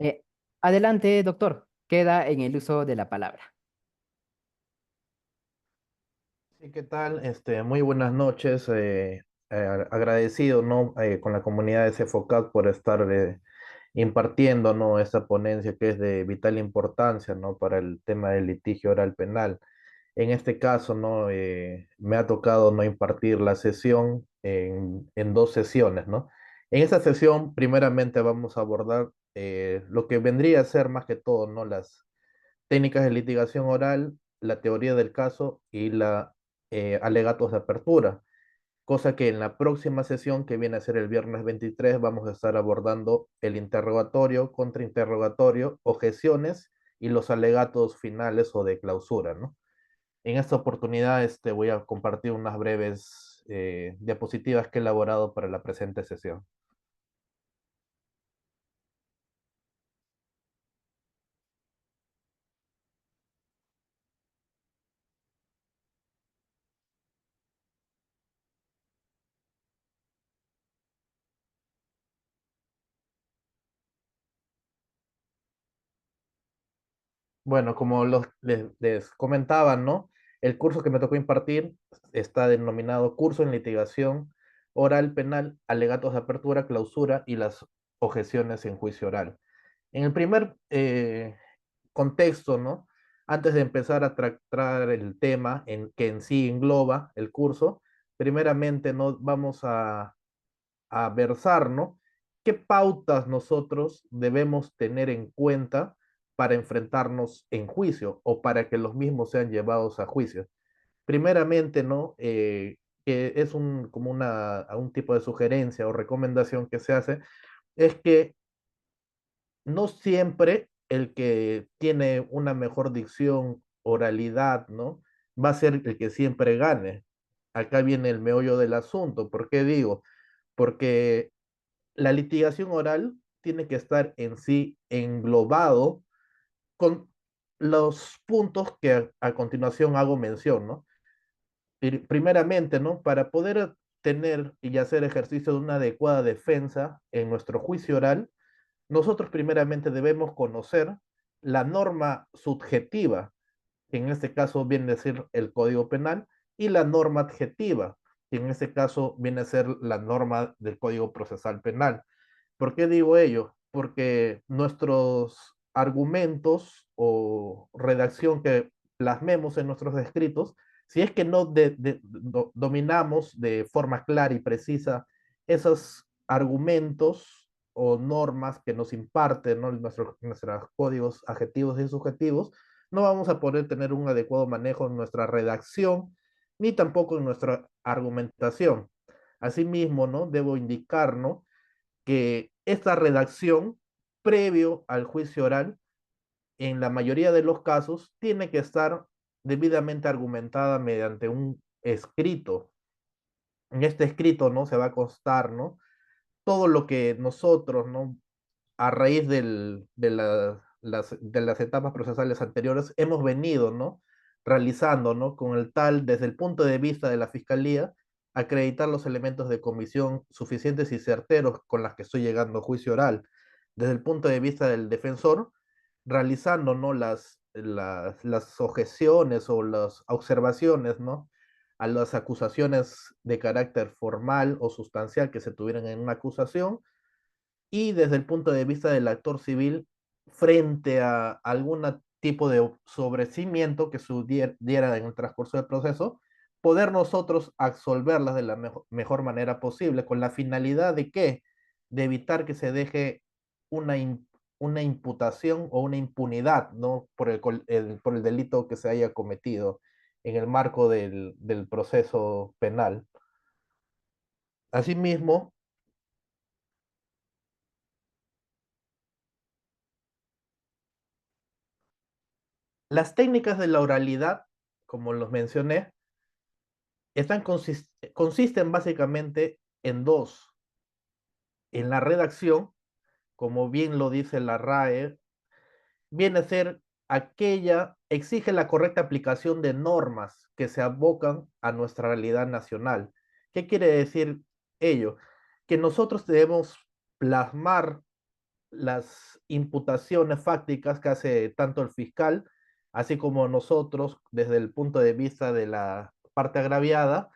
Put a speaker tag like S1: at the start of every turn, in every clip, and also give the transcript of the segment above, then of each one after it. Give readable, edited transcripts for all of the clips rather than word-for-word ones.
S1: Eh, Adelante, doctor. Queda en el uso de la palabra.
S2: Sí, ¿qué tal? Muy buenas noches. Agradecido, ¿no? Con la comunidad de CEFOCAT por estar impartiendo, ¿no? Esta ponencia que es de vital importancia, ¿no? Para el tema del litigio oral penal. En este caso, ¿no? Me ha tocado no impartir la sesión en dos sesiones, ¿no? En esta sesión, primeramente vamos a abordar lo que vendría a ser más que todo, ¿no? Las técnicas de litigación oral, la teoría del caso y la alegatos de apertura, cosa que en la próxima sesión, que viene a ser el viernes 23, vamos a estar abordando el interrogatorio, contrainterrogatorio, objeciones y los alegatos finales o de clausura, ¿no? En esta oportunidad voy a compartir unas breves diapositivas que he elaborado para la presente sesión. Bueno, como les comentaba, ¿no? El curso que me tocó impartir está denominado Curso en Litigación Oral Penal, Alegatos de Apertura, Clausura y las Objeciones en Juicio Oral. En el primer contexto, ¿no? Antes de empezar a tratar el tema que en sí engloba el curso, primeramente, ¿no? Vamos a versar, ¿no? ¿Qué pautas nosotros debemos tener en cuenta para enfrentarnos en juicio o para que los mismos sean llevados a juicio? Primeramente, ¿no? Que es como un tipo de sugerencia o recomendación que se hace, es que no siempre el que tiene una mejor dicción, oralidad, ¿no? Va a ser el que siempre gane. Acá viene el meollo del asunto. ¿Por qué digo? Porque la litigación oral tiene que estar en sí englobado con los puntos que a continuación hago mención, ¿no? Primeramente, ¿no? Para poder tener y hacer ejercicio de una adecuada defensa en nuestro juicio oral, nosotros primeramente debemos conocer la norma subjetiva, que en este caso viene a ser el Código Penal, y la norma adjetiva, que en este caso viene a ser la norma del Código Procesal Penal. ¿Por qué digo ello? Porque nuestros argumentos o redacción que plasmemos en nuestros escritos, si es que no dominamos de forma clara y precisa esos argumentos o normas que nos imparten, ¿no? Nuestros códigos adjetivos y subjetivos, no vamos a poder tener un adecuado manejo en nuestra redacción ni tampoco en nuestra argumentación. Asimismo, ¿no? Debo indicar, ¿no? Que esta redacción, previo al juicio oral, en la mayoría de los casos, tiene que estar debidamente argumentada mediante un escrito. En este escrito, ¿no? Se va a constar, ¿no? Todo lo que nosotros, ¿no? A raíz de las etapas procesales anteriores, hemos venido, ¿no? Realizando, ¿no? Con el tal, desde el punto de vista de la Fiscalía, acreditar los elementos de comisión suficientes y certeros con las que estoy llegando a juicio oral. Desde el punto de vista del defensor, realizando, ¿no? Las objeciones o las observaciones, ¿no? A las acusaciones de carácter formal o sustancial que se tuvieran en una acusación, y desde el punto de vista del actor civil frente a algún tipo de sobrecimiento que diera en el transcurso del proceso, poder nosotros absolverlas de la mejor manera posible, con la finalidad de que, de evitar que se deje una, una imputación o una impunidad, ¿no? Por el delito que se haya cometido en el marco del proceso penal. Asimismo, las técnicas de la oralidad, como los mencioné, consisten básicamente en dos. En la redacción, como bien lo dice la RAE, viene a ser aquella, exige la correcta aplicación de normas que se abocan a nuestra realidad nacional. ¿Qué quiere decir ello? Que nosotros debemos plasmar las imputaciones fácticas que hace tanto el fiscal, así como nosotros desde el punto de vista de la parte agraviada,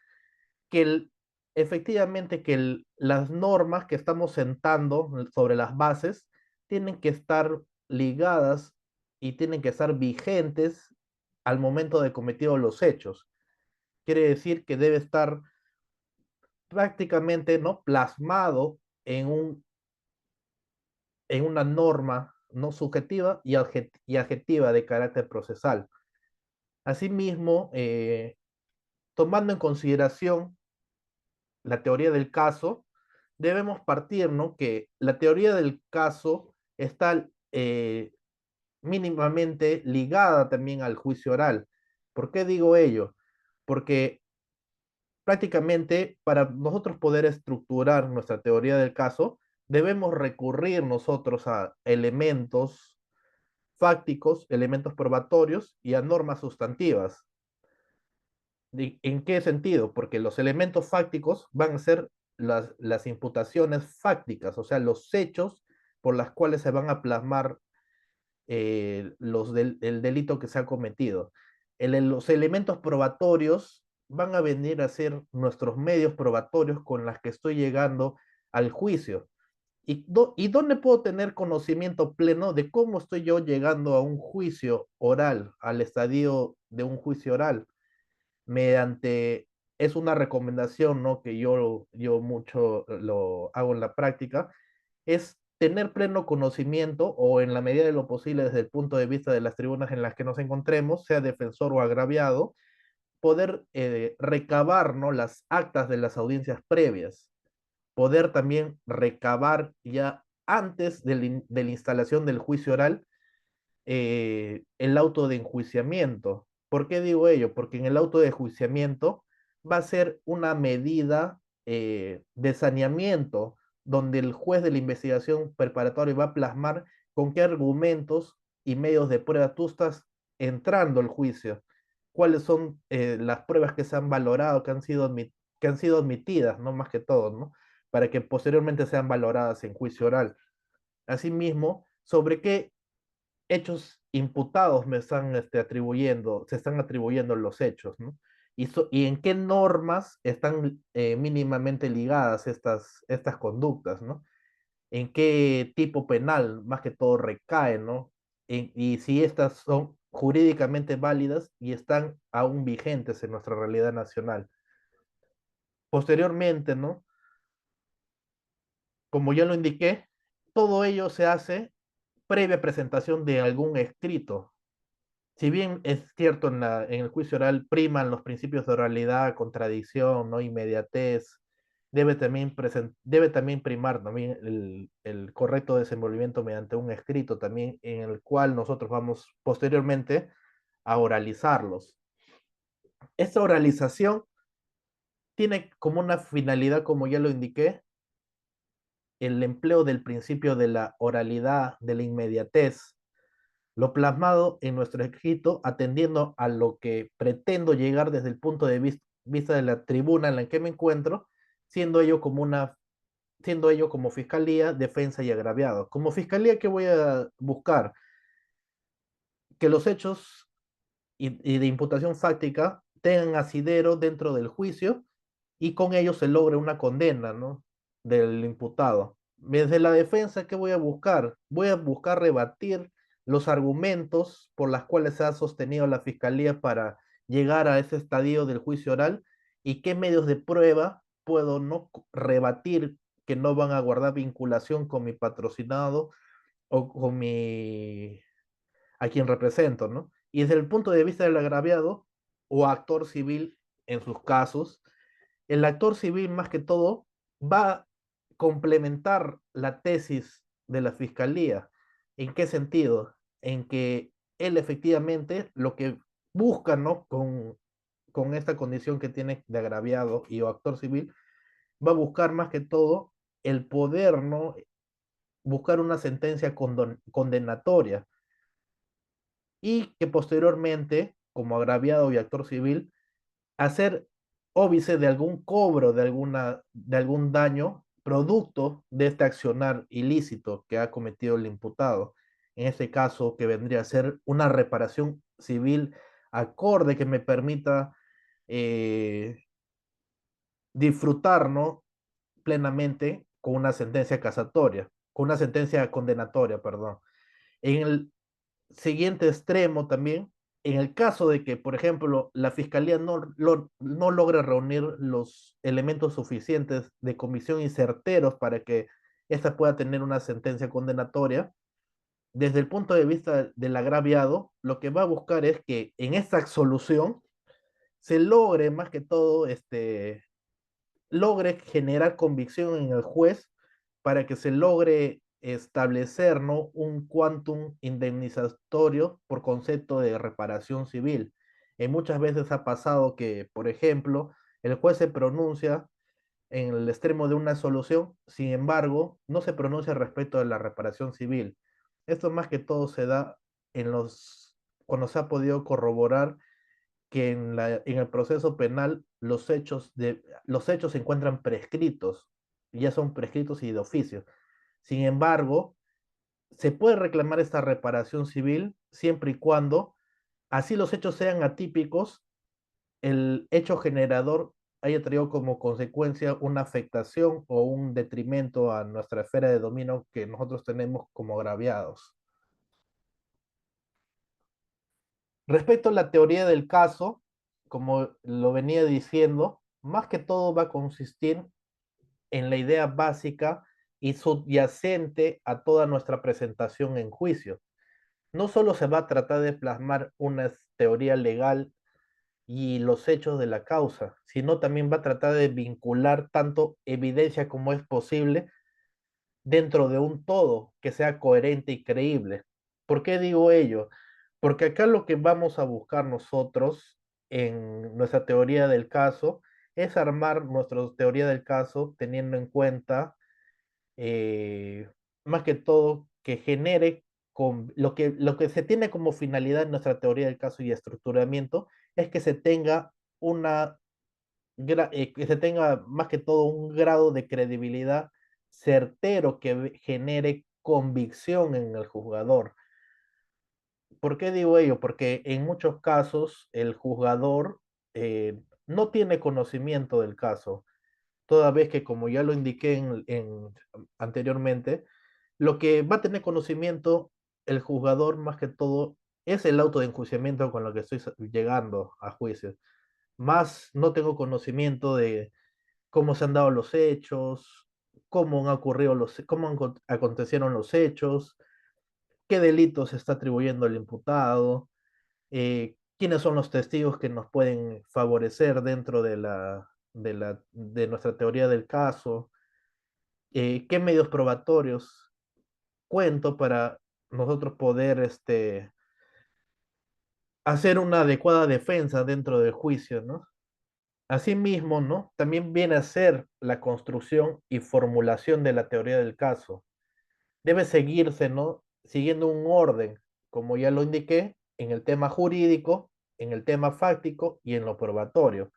S2: que efectivamente que las normas que estamos sentando sobre las bases tienen que estar ligadas y tienen que estar vigentes al momento de cometido los hechos. Quiere decir que debe estar prácticamente, ¿no?, plasmado en en una norma no subjetiva y adjetiva de carácter procesal. Asimismo, tomando en consideración la teoría del caso, debemos partir, ¿no?, que la teoría del caso está mínimamente ligada también al juicio oral. ¿Por qué digo ello? Porque prácticamente para nosotros poder estructurar nuestra teoría del caso, debemos recurrir nosotros a elementos fácticos, elementos probatorios y a normas sustantivas. ¿En qué sentido? Porque los elementos fácticos van a ser las imputaciones fácticas, o sea, los hechos por las cuales se van a plasmar el delito que se ha cometido. Los elementos probatorios van a venir a ser nuestros medios probatorios con los que estoy llegando al juicio. ¿Y dónde puedo tener conocimiento pleno de cómo estoy yo llegando a un juicio oral, al estadio de un juicio oral? Mediante, es una recomendación, ¿no?, que yo mucho lo hago en la práctica, es tener pleno conocimiento o en la medida de lo posible desde el punto de vista de las tribunas en las que nos encontremos, sea defensor o agraviado, poder recabar, ¿no?, las actas de las audiencias previas, poder también recabar ya antes de la instalación del juicio oral el auto de enjuiciamiento. ¿Por qué digo ello? Porque en el auto de enjuiciamiento va a ser una medida de saneamiento donde el juez de la investigación preparatoria va a plasmar con qué argumentos y medios de prueba tú estás entrando al juicio, cuáles son las pruebas que se han valorado, que han sido admitidas, no más que todo, ¿no?, para que posteriormente sean valoradas en juicio oral. Asimismo, sobre qué hechos imputados me están atribuyendo, se están atribuyendo los hechos, ¿no? Y en qué normas están mínimamente ligadas estas conductas, ¿no? En qué tipo penal más que todo recae, ¿no? Y si estas son jurídicamente válidas y están aún vigentes en nuestra realidad nacional. Posteriormente, ¿no?, como ya lo indiqué, todo ello se hace previa presentación de algún escrito. Si bien es cierto, en el juicio oral priman los principios de oralidad, contradicción, ¿no?, inmediatez, debe también primar también el correcto desenvolvimiento mediante un escrito también en el cual nosotros vamos posteriormente a oralizarlos. Esta oralización tiene como una finalidad, como ya lo indiqué, el empleo del principio de la oralidad, de la inmediatez, lo plasmado en nuestro escrito, atendiendo a lo que pretendo llegar desde el punto de vista de la tribuna en la que me encuentro, siendo ello como siendo ello como fiscalía, defensa y agraviado. Como fiscalía, ¿qué voy a buscar? Que los hechos y de imputación fáctica tengan asidero dentro del juicio y con ello se logre una condena, ¿no?, del imputado. Desde la defensa, ¿qué voy a buscar? Voy a buscar rebatir los argumentos por los cuales se ha sostenido la fiscalía para llegar a ese estadio del juicio oral y qué medios de prueba puedo no rebatir que no van a guardar vinculación con mi patrocinado o con a quien represento, ¿no? Y desde el punto de vista del agraviado o actor civil en sus casos, el actor civil más que todo va a complementar la tesis de la fiscalía. ¿En qué sentido? En que él efectivamente lo que busca, ¿no?, con esta condición que tiene de agraviado y o actor civil, va a buscar más que todo el poder, ¿no?, buscar una sentencia condenatoria y que posteriormente, como agraviado y actor civil, hacer óbice de algún cobro, de algún daño producto de este accionar ilícito que ha cometido el imputado. En este caso, que vendría a ser una reparación civil acorde que me permita eh, disfrutar, ¿no? Plenamente con una sentencia casatoria, con una sentencia condenatoria, perdón. En el siguiente extremo también, en el caso de que, por ejemplo, la fiscalía no logre reunir los elementos suficientes de comisión y certeros para que ésta pueda tener una sentencia condenatoria, desde el punto de vista del agraviado, lo que va a buscar es que en esta absolución se logre más que todo logre generar convicción en el juez para que se logre establecer, ¿no? Un quantum indemnizatorio por concepto de reparación civil. Muchas veces ha pasado que, por ejemplo, el juez se pronuncia en el extremo de una solución, sin embargo, no se pronuncia respecto de la reparación civil. Esto más que todo se da en cuando se ha podido corroborar que en el proceso penal los hechos se encuentran prescritos, ya son prescritos y de oficio. Sin embargo, se puede reclamar esta reparación civil siempre y cuando, así los hechos sean atípicos, el hecho generador haya traído como consecuencia una afectación o un detrimento a nuestra esfera de dominio que nosotros tenemos como agraviados. Respecto a la teoría del caso, como lo venía diciendo, más que todo va a consistir en la idea básica y subyacente a toda nuestra presentación en juicio. No solo se va a tratar de plasmar una teoría legal y los hechos de la causa, sino también va a tratar de vincular tanto evidencia como es posible dentro de un todo que sea coherente y creíble. ¿Por qué digo ello? Porque acá lo que vamos a buscar nosotros en nuestra teoría del caso es armar nuestra teoría del caso teniendo en cuenta eh, más que todo que genere con lo que se tiene como finalidad en nuestra teoría del caso y estructuramiento es que se tenga que se tenga más que todo un grado de credibilidad certero que genere convicción en el juzgador. ¿Por qué digo ello? Porque en muchos casos el juzgador no tiene conocimiento del caso, toda vez que, como ya lo indiqué anteriormente, lo que va a tener conocimiento el juzgador más que todo es el auto de enjuiciamiento con lo que estoy llegando a juicio. Más no tengo conocimiento de cómo se han dado los hechos, cómo han ocurrido acontecieron los hechos, qué delitos se está atribuyendo al imputado, quiénes son los testigos que nos pueden favorecer dentro de nuestra teoría del caso, qué medios probatorios cuento para nosotros poder hacer una adecuada defensa dentro del juicio, ¿no? Asimismo, ¿no? También viene a ser la construcción y formulación de la teoría del caso. Debe seguirse, ¿no? Siguiendo un orden, como ya lo indiqué, en el tema jurídico, en el tema fáctico y en lo probatorio,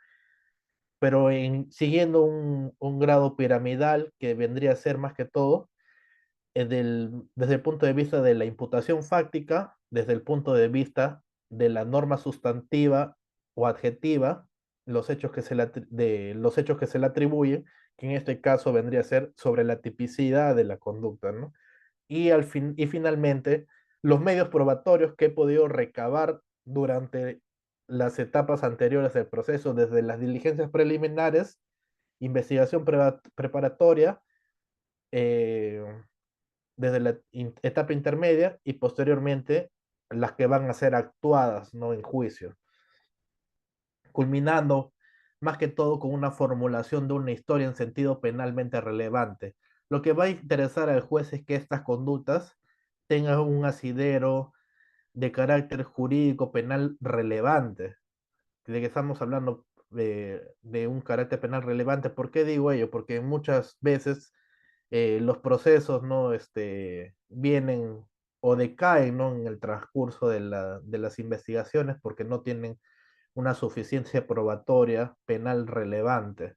S2: pero siguiendo un grado piramidal que vendría a ser más que todo desde el punto de vista de la imputación fáctica, desde el punto de vista de la norma sustantiva o adjetiva, los hechos que se le atribuyen, que en este caso vendría a ser sobre la tipicidad de la conducta, ¿no? Y finalmente, los medios probatorios que he podido recabar durante las etapas anteriores del proceso, desde las diligencias preliminares, investigación preparatoria, eh, desde la etapa intermedia y posteriormente las que van a ser actuadas, ¿no? En juicio, culminando más que todo con una formulación de una historia en sentido penalmente relevante. Lo que va a interesar al juez es que estas conductas tengan un asidero de carácter jurídico penal relevante, de que estamos hablando de un carácter penal relevante. ¿Por qué digo ello? Porque muchas veces los procesos no vienen o decaen, ¿no? En el transcurso de las investigaciones porque no tienen una suficiencia probatoria penal relevante.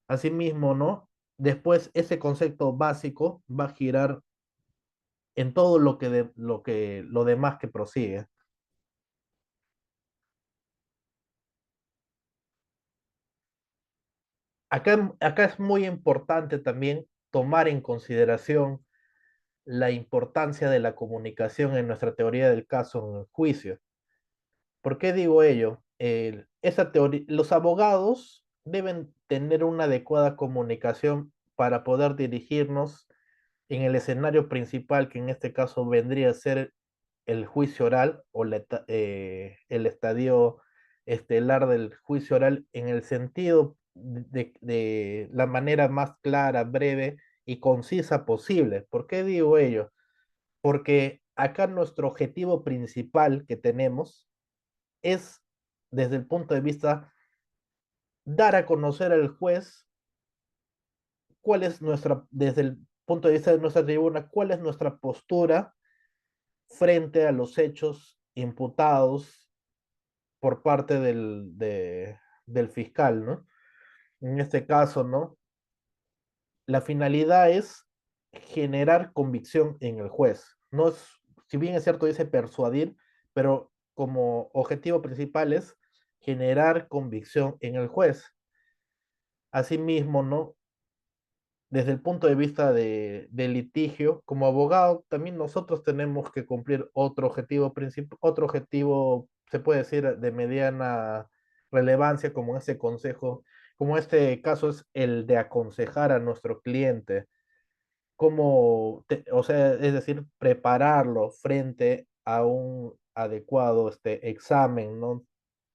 S2: Asimismo, ¿no? Después, ese concepto básico va a girar en todo lo demás que prosigue. Acá es muy importante también tomar en consideración la importancia de la comunicación en nuestra teoría del caso en el juicio. ¿Por qué digo ello? Esa teoría, los abogados deben tener una adecuada comunicación para poder dirigirnos en el escenario principal, que en este caso vendría a ser el juicio oral o el estadio estelar del juicio oral en el sentido de la manera más clara, breve y concisa posible. ¿Por qué digo ello? Porque acá nuestro objetivo principal que tenemos es, desde el punto de vista, dar a conocer al juez cuál es nuestra, desde el punto de vista de nuestra tribuna, cuál es nuestra postura frente a los hechos imputados por parte del fiscal, ¿no? En este caso, ¿no? La finalidad es generar convicción en el juez. No es, si bien es cierto, dice persuadir, pero como objetivo principal es generar convicción en el juez. Asimismo, ¿no? Desde el punto de vista de litigio, como abogado, también nosotros tenemos que cumplir otro objetivo principal, otro objetivo, se puede decir, de mediana relevancia, como este consejo, como este caso es el de aconsejar a nuestro cliente, o sea, es decir, prepararlo frente a un adecuado examen, ¿no?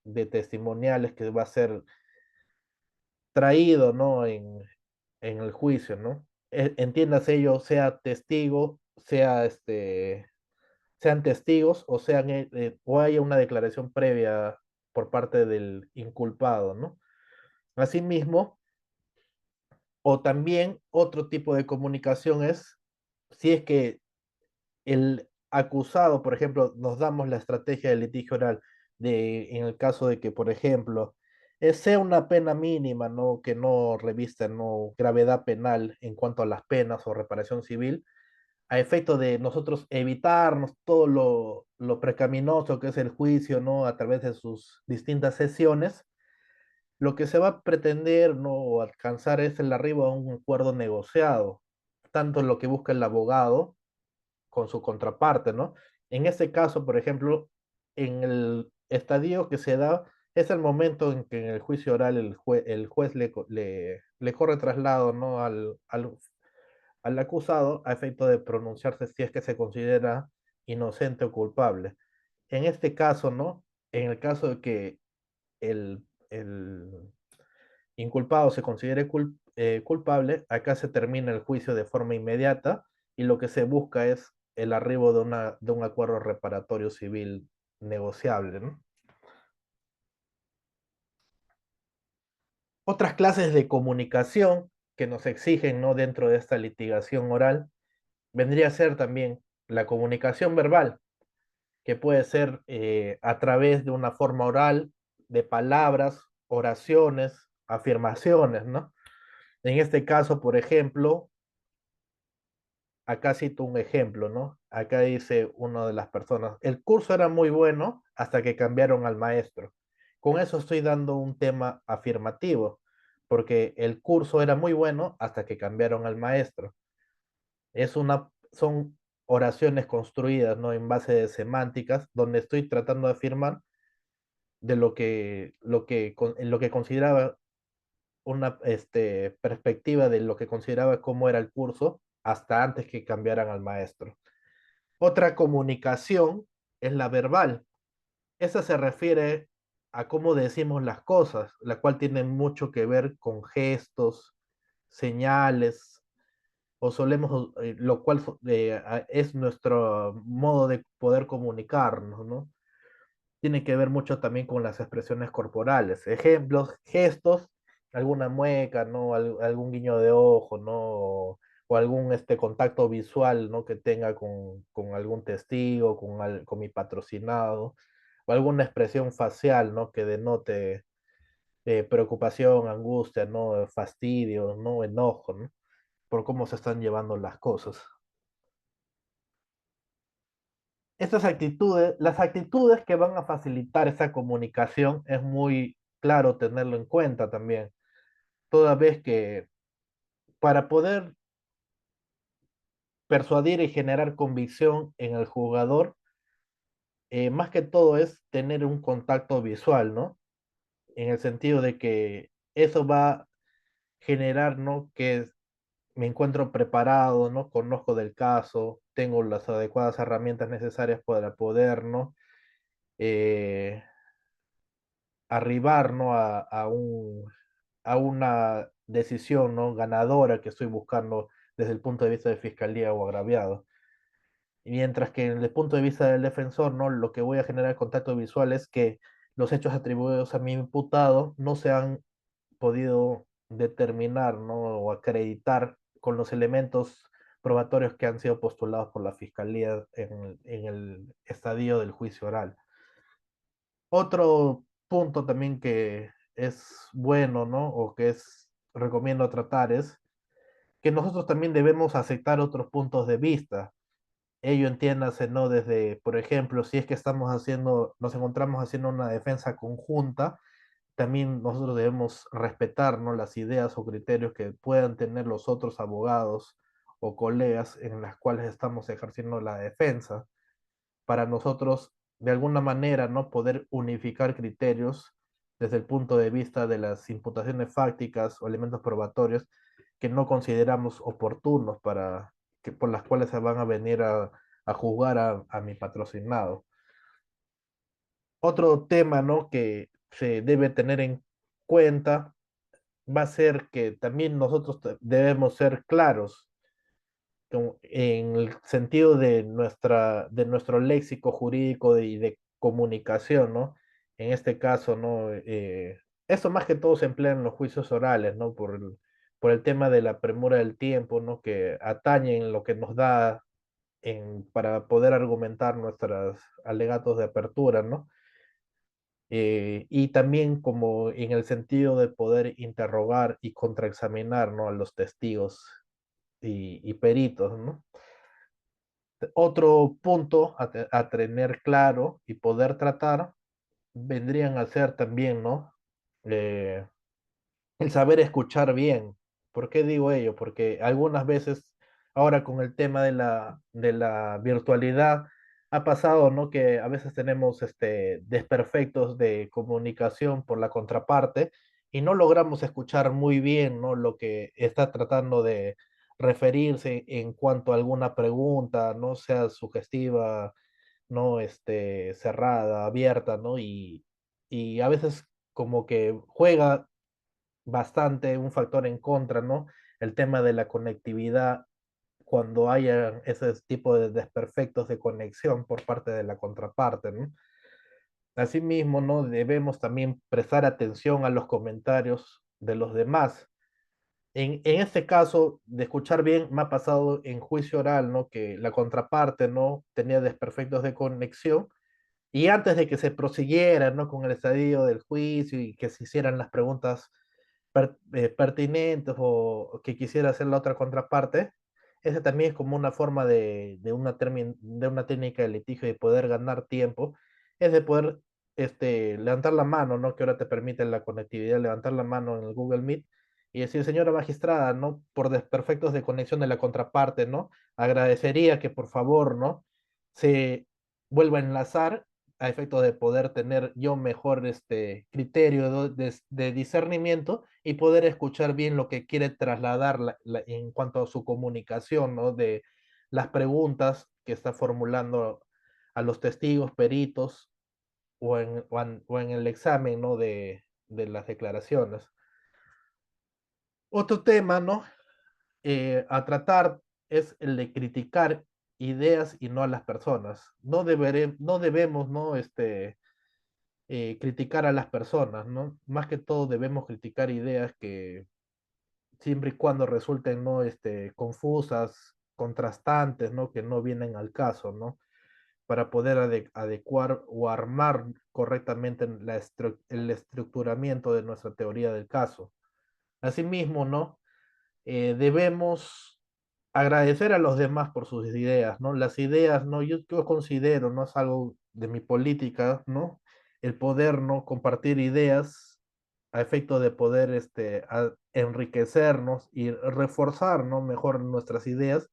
S2: De testimoniales que va a ser traído, ¿no? En el juicio, ¿no? Entiéndase ello, sea testigo, sean testigos o o haya una declaración previa por parte del inculpado, ¿no? Asimismo, o también otro tipo de comunicación es si es que el acusado, por ejemplo, nos damos la estrategia del litigio oral en el caso de que, por ejemplo, sea una pena mínima, ¿no? Que no revista, no gravedad penal en cuanto a las penas o reparación civil, a efecto de nosotros evitarnos todo lo precaminoso que es el juicio, ¿no? A través de sus distintas sesiones, lo que se va a pretender, ¿no? O alcanzar es el arribo a un acuerdo negociado, tanto lo que busca el abogado con su contraparte, ¿no? En este caso, por ejemplo, en el estadio que se da, es el momento en que en el juicio oral el juez le corre traslado, ¿no? Al acusado a efecto de pronunciarse si es que se considera inocente o culpable. En este caso, ¿no? En el caso de que el inculpado se considere culpable, acá se termina el juicio de forma inmediata y lo que se busca es el arribo de un acuerdo reparatorio civil negociable, ¿no? Otras clases de comunicación que nos exigen, ¿no? Dentro de esta litigación oral vendría a ser también la comunicación verbal, que puede ser a través de una forma oral, de palabras, oraciones, afirmaciones, ¿no? En este caso, por ejemplo, acá cito un ejemplo, ¿no? Acá dice una de las personas, el curso era muy bueno hasta que cambiaron al maestro. Con eso estoy dando un tema afirmativo, porque el curso era muy bueno hasta que cambiaron al maestro. Son oraciones construidas, ¿no? En base de semánticas, donde estoy tratando de afirmar de en lo que consideraba una perspectiva de lo que consideraba cómo era el curso hasta antes que cambiaran al maestro. Otra comunicación es la verbal. Esa se refiere a cómo decimos las cosas, la cual tiene mucho que ver con gestos, señales, o solemos, lo cual es nuestro modo de poder comunicarnos, ¿no? Tiene que ver mucho también con las expresiones corporales. Ejemplos, gestos, alguna mueca, ¿no? Algún guiño de ojo, ¿no? O algún contacto visual, ¿no? Que tenga con algún testigo, con mi patrocinado, o alguna expresión facial, ¿no? Que denote preocupación, angustia, ¿no? Fastidio, ¿no? Enojo, ¿no? Por cómo se están llevando las cosas. Estas actitudes, las actitudes que van a facilitar esa comunicación es muy claro tenerlo en cuenta también, toda vez que para poder persuadir y generar convicción en el jugador, más que todo es tener un contacto visual, ¿no? En el sentido de que eso va a generar, ¿no? Que me encuentro preparado, ¿no? Conozco del caso, tengo las adecuadas herramientas necesarias para poder, ¿no? Eh, arribar, ¿no? A una decisión, ¿no? Ganadora que estoy buscando desde el punto de vista de fiscalía o agraviado. Mientras que desde el punto de vista del defensor, ¿no? Lo que voy a generar contacto visual es que los hechos atribuidos a mi imputado no se han podido determinar, ¿no? O acreditar con los elementos probatorios que han sido postulados por la fiscalía en el estadio del juicio oral. Otro punto también que es bueno, ¿no? O que es recomiendo tratar es que nosotros también debemos aceptar otros puntos de vista. Ello entiéndase, ¿no? Desde, por ejemplo, si es que nos encontramos haciendo una defensa conjunta, también nosotros debemos respetar, ¿no? Las ideas o criterios que puedan tener los otros abogados o colegas en las cuales estamos ejerciendo la defensa, para nosotros, de alguna manera, ¿no? Poder unificar criterios desde el punto de vista de las imputaciones fácticas o elementos probatorios que no consideramos oportunos por las cuales se van a venir a juzgar a mi patrocinado. Otro tema, ¿no? Que se debe tener en cuenta va a ser que también nosotros debemos ser claros en el sentido de de nuestro léxico jurídico y de comunicación, ¿no? En este caso, ¿no? Eso más que todo se emplea en los juicios orales, ¿no? Por el tema de la premura del tiempo, ¿no? Que atañen lo que nos da para poder argumentar nuestros alegatos de apertura, ¿no? Y también como en el sentido de poder interrogar y contraexaminar, ¿no? A los testigos y peritos, ¿no? Otro punto a tener claro y poder tratar vendrían a ser también, ¿no? Eh, el saber escuchar bien. ¿Por qué digo ello? Porque algunas veces, ahora con el tema de de la virtualidad, ha pasado, ¿no? Que a veces tenemos desperfectos de comunicación por la contraparte y no logramos escuchar muy bien, ¿no? Lo que está tratando de referirse en cuanto a alguna pregunta, no sea sugestiva, no cerrada, abierta, ¿no? Y a veces como que juega bastante un factor en contra, ¿no? El tema de la conectividad cuando haya ese tipo de desperfectos de conexión por parte de la contraparte, ¿no? Asimismo, ¿no? Debemos también prestar atención a los comentarios de los demás. En este caso, de escuchar bien, me ha pasado en juicio oral, ¿no? Que la contraparte, ¿no? Tenía desperfectos de conexión y antes de que se prosiguiera, ¿no? Con el estadio del juicio y que se hicieran las preguntas pertinentes o que quisiera hacer la otra contraparte, ese también es como una forma de una técnica de litigio de poder ganar tiempo, es de poder levantar la mano, ¿no? Que ahora te permite la conectividad, levantar la mano en el Google Meet y decir, señora magistrada, ¿no? Por desperfectos de conexión de la contraparte, ¿no? Agradecería que por favor, ¿no? Se vuelva a enlazar a efectos de poder tener yo mejor criterio de discernimiento y poder escuchar bien lo que quiere trasladar en cuanto a su comunicación, ¿no? De las preguntas que está formulando a los testigos, peritos o en el examen, ¿no? De las declaraciones. Otro tema, ¿no? A tratar es el de criticar ideas y no a las personas. No debemos, ¿no? Criticar a las personas, ¿no? Más que todo debemos criticar ideas que siempre y cuando resulten, ¿no? Confusas, contrastantes, ¿no? Que no vienen al caso, ¿no? para poder adecuar o armar correctamente el estructuramiento de nuestra teoría del caso. Asimismo, ¿no? Debemos agradecer a los demás por sus ideas, ¿no? Las ideas, ¿no? Yo considero, ¿no? Es algo de mi política, ¿no? El poder, ¿no? Compartir ideas a efecto de poder, enriquecernos y reforzar, ¿no? Mejor nuestras ideas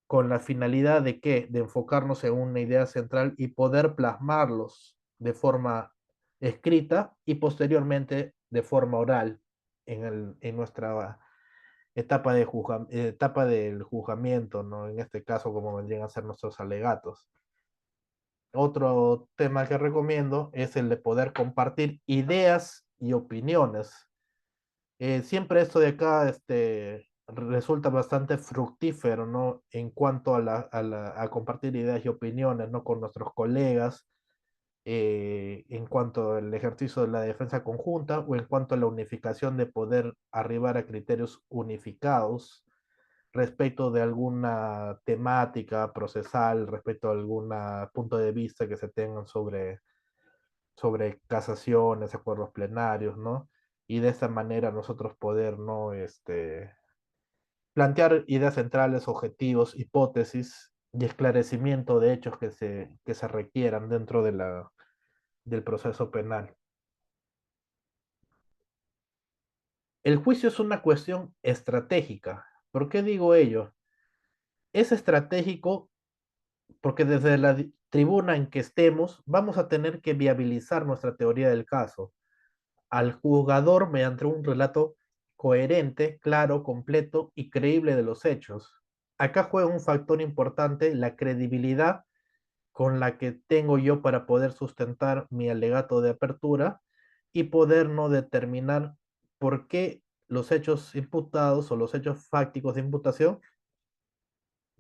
S2: con la finalidad de qué? De enfocarnos en una idea central y poder plasmarlos de forma escrita y posteriormente de forma oral en nuestra etapa del juzgamiento, ¿no? En este caso, como vendrían a ser nuestros alegatos. Otro tema que recomiendo es el de poder compartir ideas y opiniones. Siempre esto de acá resulta bastante fructífero, ¿no? En cuanto a compartir ideas y opiniones, ¿no? Con nuestros colegas, en cuanto al ejercicio de la defensa conjunta o en cuanto a la unificación de poder arribar a criterios unificados respecto de alguna temática procesal, respecto a algún punto de vista que se tengan sobre casaciones, acuerdos plenarios, ¿no? Y de esta manera nosotros poder, ¿no? Plantear ideas centrales, objetivos, hipótesis y esclarecimiento de hechos que se requieran dentro del proceso penal. El juicio es una cuestión estratégica. ¿Por qué digo ello? Es estratégico porque desde la tribuna en que estemos vamos a tener que viabilizar nuestra teoría del caso al jugador mediante un relato coherente, claro, completo y creíble de los hechos. Acá juega un factor importante, la credibilidad con la que tengo yo para poder sustentar mi alegato de apertura y poder no determinar por qué los hechos imputados o los hechos fácticos de imputación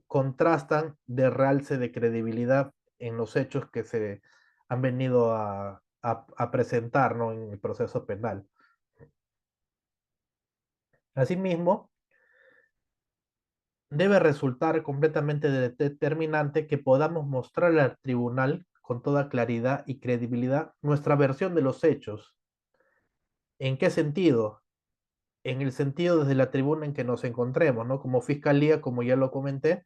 S2: contrastan de realce de credibilidad en los hechos que se han venido a presentar, ¿no? En el proceso penal. Asimismo, debe resultar completamente determinante que podamos mostrar al tribunal con toda claridad y credibilidad nuestra versión de los hechos. ¿En qué sentido? En el sentido desde la tribuna en que nos encontremos, ¿no? Como fiscalía, como ya lo comenté,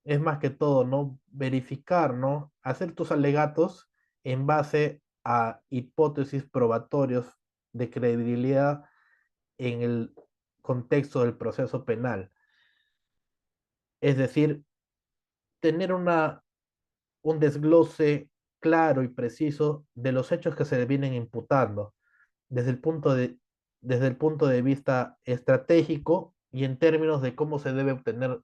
S2: es más que todo, ¿no? Verificar, ¿no? Hacer tus alegatos en base a hipótesis probatorios de credibilidad en el contexto del proceso penal. Es decir, tener un desglose claro y preciso de los hechos que se vienen imputando desde el desde el punto de vista estratégico y en términos de cómo se debe obtener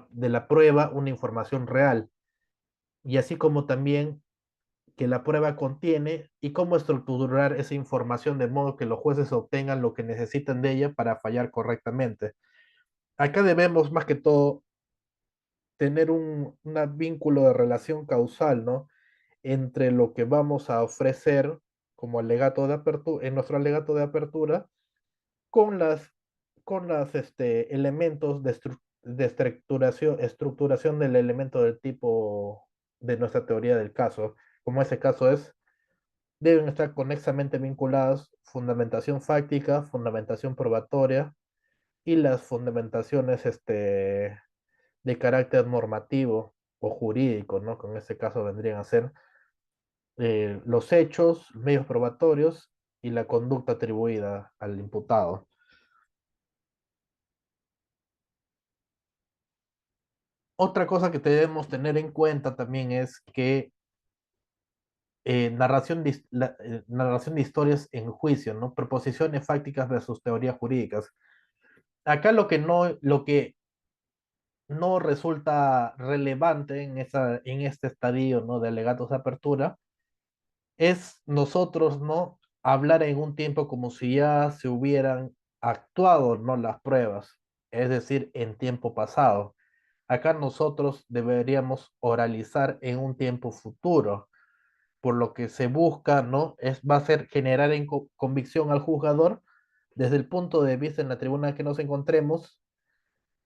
S2: de la prueba una información real, y así como también que la prueba contiene y cómo estructurar esa información de modo que los jueces obtengan lo que necesitan de ella para fallar correctamente. Acá debemos más que todo tener un vínculo de relación causal, ¿no? Entre lo que vamos a ofrecer como alegato de apertura, en nuestro alegato de apertura, con las elementos de estructuración del elemento del tipo de nuestra teoría del caso, como ese caso es, deben estar conexamente vinculadas fundamentación fáctica, fundamentación probatoria y las fundamentaciones de carácter normativo o jurídico, ¿no? Que en este caso vendrían a ser los hechos, medios probatorios y la conducta atribuida al imputado. Otra cosa que debemos tener en cuenta también es que narración de historias en juicio, ¿no? Proposiciones fácticas versus teorías jurídicas. Acá lo que no resulta relevante en este estadio, ¿no? De alegatos de apertura es nosotros, ¿no? Hablar en un tiempo como si ya se hubieran actuado, ¿no? Las pruebas, es decir, en tiempo pasado. Acá nosotros deberíamos oralizar en un tiempo futuro, por lo que se busca, ¿no? Va a ser generar convicción al juzgador desde el punto de vista en la tribuna que nos encontremos,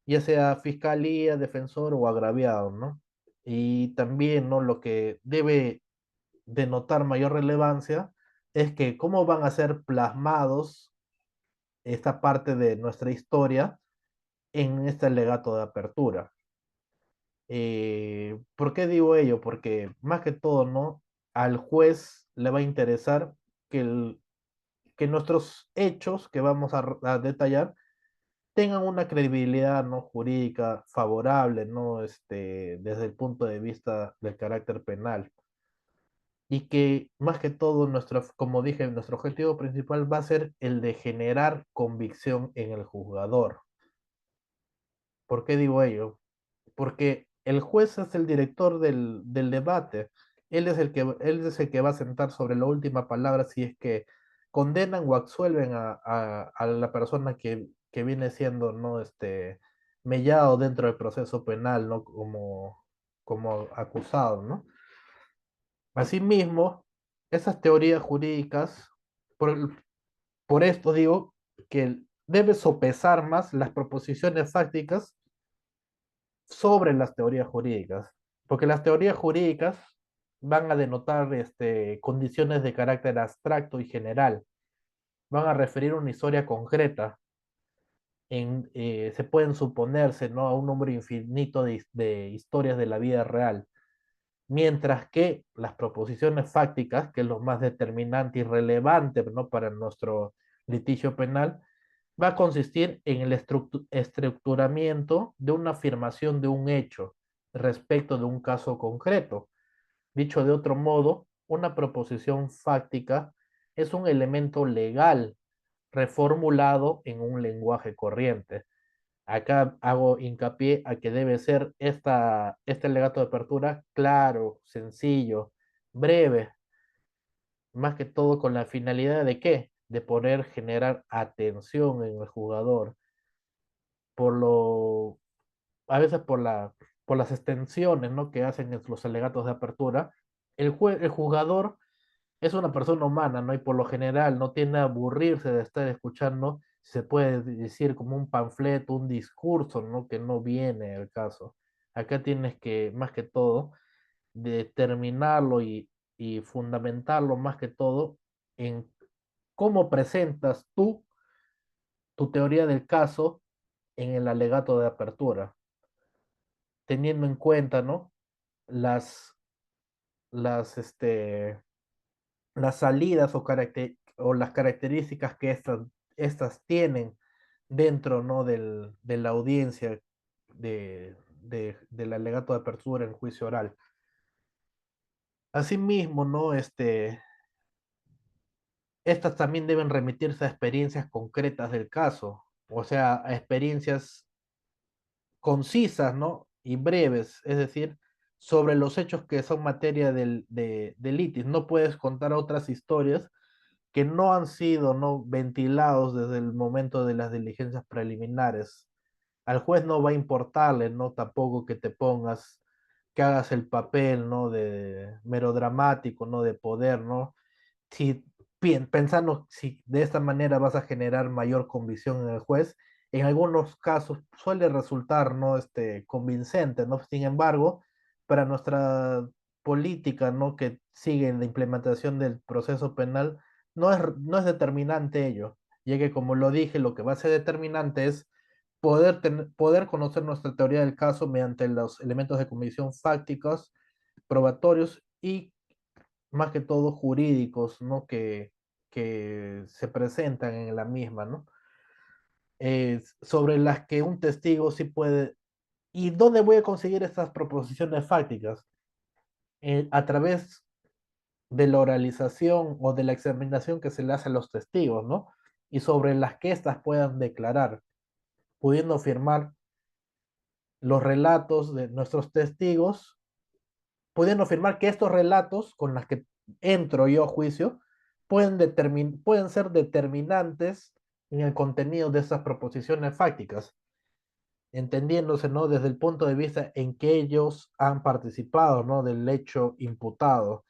S2: ya sea fiscalía, defensor o agraviado, ¿no? Y también, ¿no? Lo que debe denotar mayor relevancia es que cómo van a ser plasmados esta parte de nuestra historia en este legato de apertura. ¿Por qué digo ello? Porque más que todo, ¿no? Al juez le va a interesar que, que nuestros hechos que vamos a detallar tengan una credibilidad, ¿no? Jurídica favorable, ¿no? Desde el punto de vista del carácter penal. Y que más que todo, como dije, nuestro objetivo principal va a ser el de generar convicción en el juzgador. ¿Por qué digo ello? Porque el juez es el director del debate. Él es el que va a sentar sobre la última palabra si es que condenan o absuelven a la persona que viene siendo, ¿no? Mellado dentro del proceso penal, ¿no? Como acusado, ¿no? Asimismo, esas teorías jurídicas, por, por esto digo que debe sopesar más las proposiciones fácticas sobre las teorías jurídicas, porque las teorías jurídicas van a denotar condiciones de carácter abstracto y general, van a referir una historia concreta, se pueden suponerse, ¿no? A un número infinito de historias de la vida real, mientras que las proposiciones fácticas, que es lo más determinante y relevante, ¿no? Para nuestro litigio penal, va a consistir en el estructuramiento de una afirmación de un hecho respecto de un caso concreto. Dicho de otro modo, una proposición fáctica es un elemento legal reformulado en un lenguaje corriente. Acá hago hincapié a que debe ser este legato de apertura claro, sencillo, breve, más que todo con la finalidad de ¿qué? De poder generar atención en el jugador, por lo, a veces por las extensiones, ¿no? Que hacen en los alegatos de apertura, el jugador es una persona humana, ¿no? Y por lo general no tiende a aburrirse de estar escuchando, se puede decir como un panfleto, un discurso, ¿no? Que no viene al caso. Acá tienes que, más que todo, determinarlo y fundamentarlo más que todo en cómo presentas tú tu teoría del caso en el alegato de apertura, teniendo en cuenta, ¿no? Las, las, las salidas o las características que estas tienen dentro, ¿no? De la audiencia del alegato de apertura en juicio oral. Asimismo, ¿no? Estas también deben remitirse a experiencias concretas del caso, o sea, a experiencias concisas, ¿no? Y breves, es decir, sobre los hechos que son materia del litis. No puedes contar otras historias que no han sido, ¿no? Ventilados desde el momento de las diligencias preliminares. Al juez no va a importarle, ¿no? Tampoco que te pongas, que hagas el papel, ¿no? De melodramático, ¿no? De poder, ¿no? Si pensando si de esta manera vas a generar mayor convicción en el juez, en algunos casos suele resultar, ¿no? Convincente, ¿no? Sin embargo, para nuestra política, ¿no? Que sigue en la implementación del proceso penal, no es determinante ello, ya que como lo dije, lo que va a ser determinante es poder conocer nuestra teoría del caso mediante los elementos de convicción fácticos, probatorios y más que todo jurídicos, ¿no? Que se presentan en la misma, ¿no? Sobre las que un testigo sí puede. ¿Y dónde voy a conseguir estas proposiciones fácticas? A través de la oralización o de la examinación que se le hace a los testigos, ¿no? Y sobre las que éstas puedan declarar, pudiendo firmar los relatos de nuestros testigos, pudiendo afirmar que estos relatos con los que entro yo a juicio pueden ser determinantes en el contenido de esas proposiciones fácticas, entendiéndose, ¿no? Desde el punto de vista en que ellos han participado, ¿no? Del hecho imputado,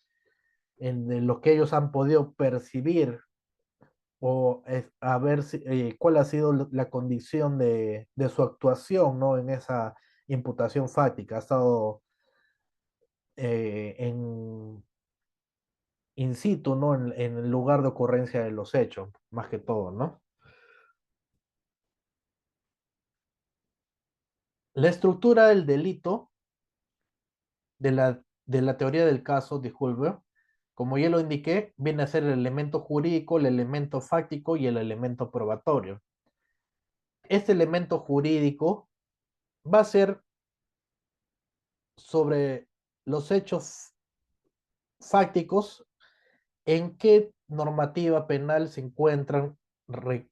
S2: de lo que ellos han podido percibir o a ver cuál ha sido la condición de su actuación, ¿no? En esa imputación fáctica. Ha estado en in situ, ¿no? En el lugar de ocurrencia de los hechos, más que todo, ¿no? La estructura del delito, de la teoría del caso, disculpe, como ya lo indiqué, viene a ser el elemento jurídico, el elemento fáctico y el elemento probatorio. Este elemento jurídico va a ser sobre los hechos fácticos, en qué normativa penal se encuentran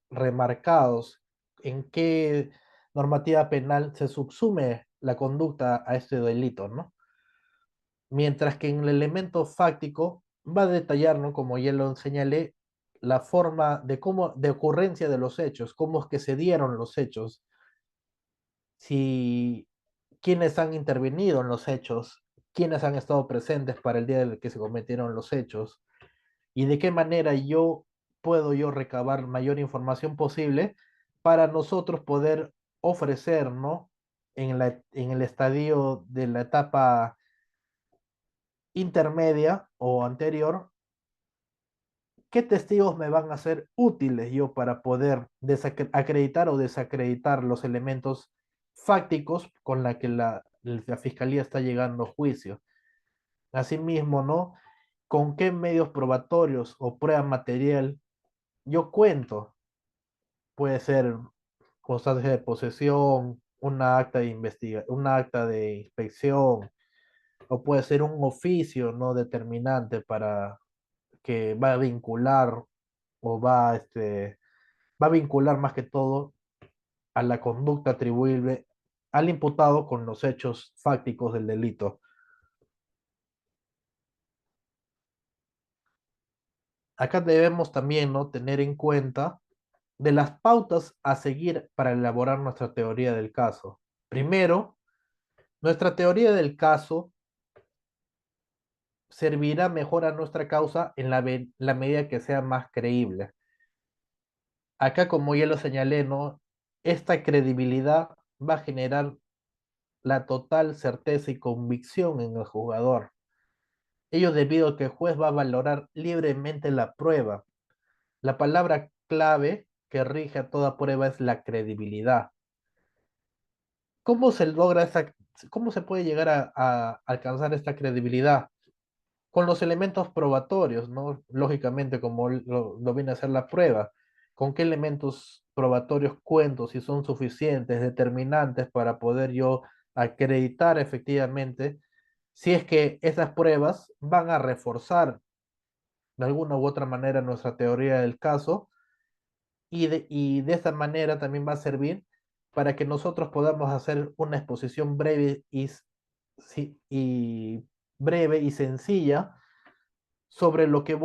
S2: remarcados, en qué normativa penal se subsume la conducta a este delito, ¿no? Mientras que en el elemento fáctico va a detallar, ¿no? Como ya lo señalé, la forma de cómo, de ocurrencia de los hechos, cómo es que se dieron los hechos, si quiénes han intervenido en los hechos, quiénes han estado presentes para el día en el que se cometieron los hechos, y de qué manera puedo yo recabar mayor información posible para nosotros poder ofrecer, ¿no? En el estadio de la etapa intermedia o anterior, ¿qué testigos me van a ser útiles yo para poder acreditar o desacreditar los elementos fácticos con la que la fiscalía está llegando a juicio? Asimismo, ¿no? ¿Con qué medios probatorios o prueba material yo cuento? Puede ser constancia de posesión, una acta de una acta de inspección, o puede ser un oficio no determinante para que va a vincular o va a vincular más que todo a la conducta atribuible al imputado con los hechos fácticos del delito. Acá debemos también, ¿no? Tener en cuenta de las pautas a seguir para elaborar nuestra teoría del caso. Primero, nuestra teoría del caso servirá mejor a nuestra causa en la medida que sea más creíble. Acá, como ya lo señalé, ¿no? Esta credibilidad va a generar la total certeza y convicción en el jugador. Ello debido a que el juez va a valorar libremente la prueba. La palabra clave que rige a toda prueba es la credibilidad. ¿Cómo se logra cómo se puede llegar a alcanzar esta credibilidad? Con los elementos probatorios, ¿no? Lógicamente, como lo viene a hacer la prueba, ¿con qué elementos probatorios cuento? Si son suficientes, determinantes para poder yo acreditar efectivamente si es que esas pruebas van a reforzar de alguna u otra manera nuestra teoría del caso y de esta manera también va a servir para que nosotros podamos hacer una exposición y breve y sencilla sobre lo que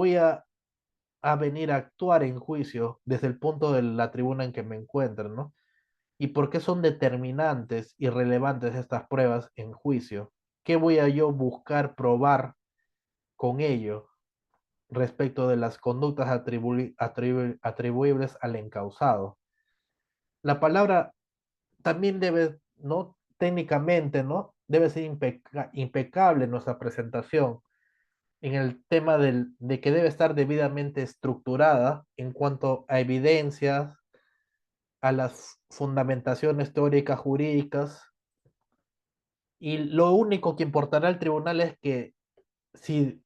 S2: a venir a actuar en juicio desde el punto de la tribuna en que me encuentro, ¿no? Y por qué son determinantes y relevantes estas pruebas en juicio. ¿Qué voy a yo buscar probar con ello respecto de las conductas atribuibles al encausado? La palabra también debe, ¿no? Técnicamente, ¿no? Debe ser impecable nuestra presentación en el tema de que debe estar debidamente estructurada en cuanto a evidencias, a las fundamentaciones teóricas jurídicas, y lo único que importará al tribunal es que si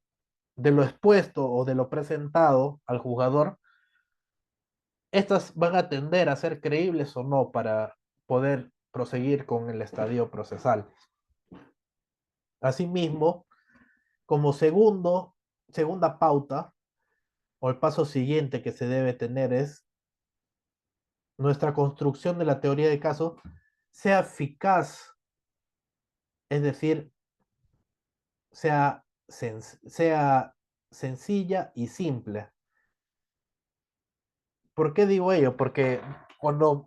S2: de lo expuesto o de lo presentado al jugador, estas van a tender a ser creíbles o no para poder proseguir con el estadio procesal. Asimismo, como segunda pauta o el paso siguiente que se debe tener es nuestra construcción de la teoría de caso sea eficaz, es decir, sea, sea sencilla y simple. ¿Por qué digo ello? Porque cuando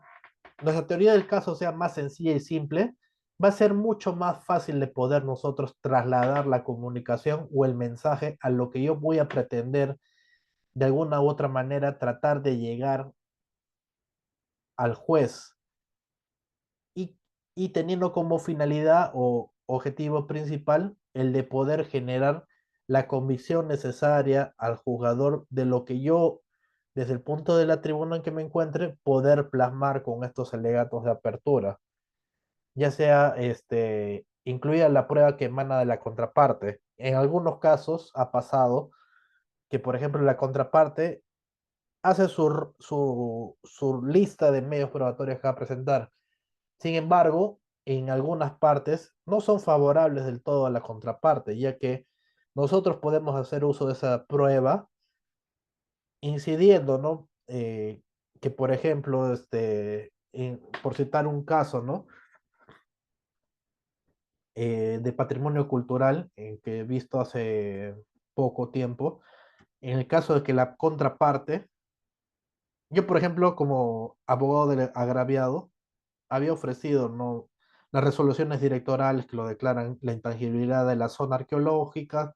S2: nuestra teoría del caso sea más sencilla y simple, va a ser mucho más fácil de poder nosotros trasladar la comunicación o el mensaje a lo que yo voy a pretender de alguna u otra manera tratar de llegar al juez y, y teniendo como finalidad o objetivo principal el de poder generar la convicción necesaria al jugador de lo que yo, desde el punto de la tribuna en que me encuentre, poder plasmar con estos alegatos de apertura, ya sea incluida la prueba que emana de la contraparte. En algunos casos ha pasado que, por ejemplo, la contraparte hace su lista de medios probatorios que va a presentar. Sin embargo, en algunas partes no son favorables del todo a la contraparte, ya que nosotros podemos hacer uso de esa prueba incidiendo, ¿no? Que, por ejemplo, por citar un caso, ¿no? De patrimonio cultural que he visto hace poco tiempo, en el caso de que la contraparte, yo, por ejemplo, como abogado del agraviado, había ofrecido, ¿no?, las resoluciones directorales que lo declaran la intangibilidad de la zona arqueológica,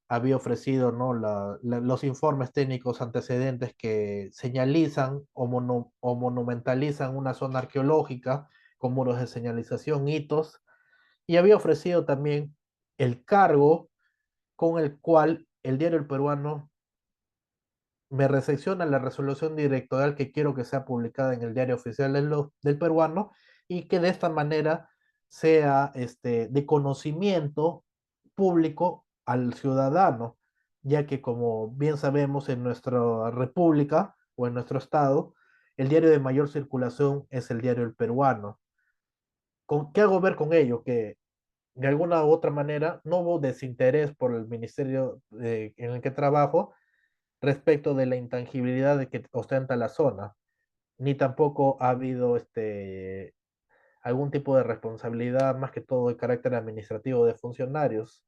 S2: había ofrecido, ¿no?, los informes técnicos antecedentes que señalizan o monumentalizan una zona arqueológica con muros de señalización, hitos, y había ofrecido también el cargo con el cual el diario El Peruano me recepciona la resolución directoral que quiero que sea publicada en el diario oficial del peruano, y que de esta manera sea de conocimiento público al ciudadano, ya que como bien sabemos en nuestra república o en nuestro estado, el diario de mayor circulación es el diario El Peruano. ¿Qué hago ver con ello? Que de alguna u otra manera no hubo desinterés por el ministerio en el que trabajo respecto de la intangibilidad de que ostenta la zona, ni tampoco ha habido algún tipo de responsabilidad, más que todo de carácter administrativo de funcionarios,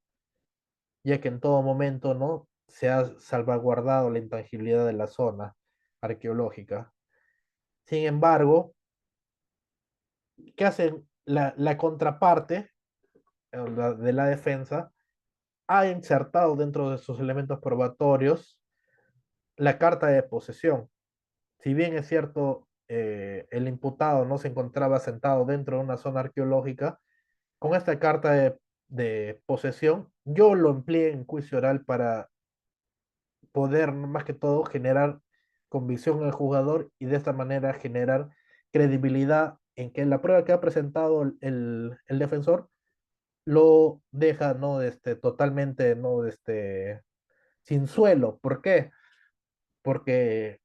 S2: ya que en todo momento, ¿no?, se ha salvaguardado la intangibilidad de la zona arqueológica. Sin embargo, ¿qué hace la contraparte de la defensa? Ha insertado dentro de sus elementos probatorios la carta de posesión. Si bien es cierto, el imputado no se encontraba sentado dentro de una zona arqueológica, con esta carta de posesión, yo lo empleé en juicio oral para poder, más que todo, generar convicción en el jugador y de esta manera generar credibilidad en que la prueba que ha presentado el defensor lo deja, ¿no?, totalmente, ¿no?, sin suelo. ¿Por qué? Porque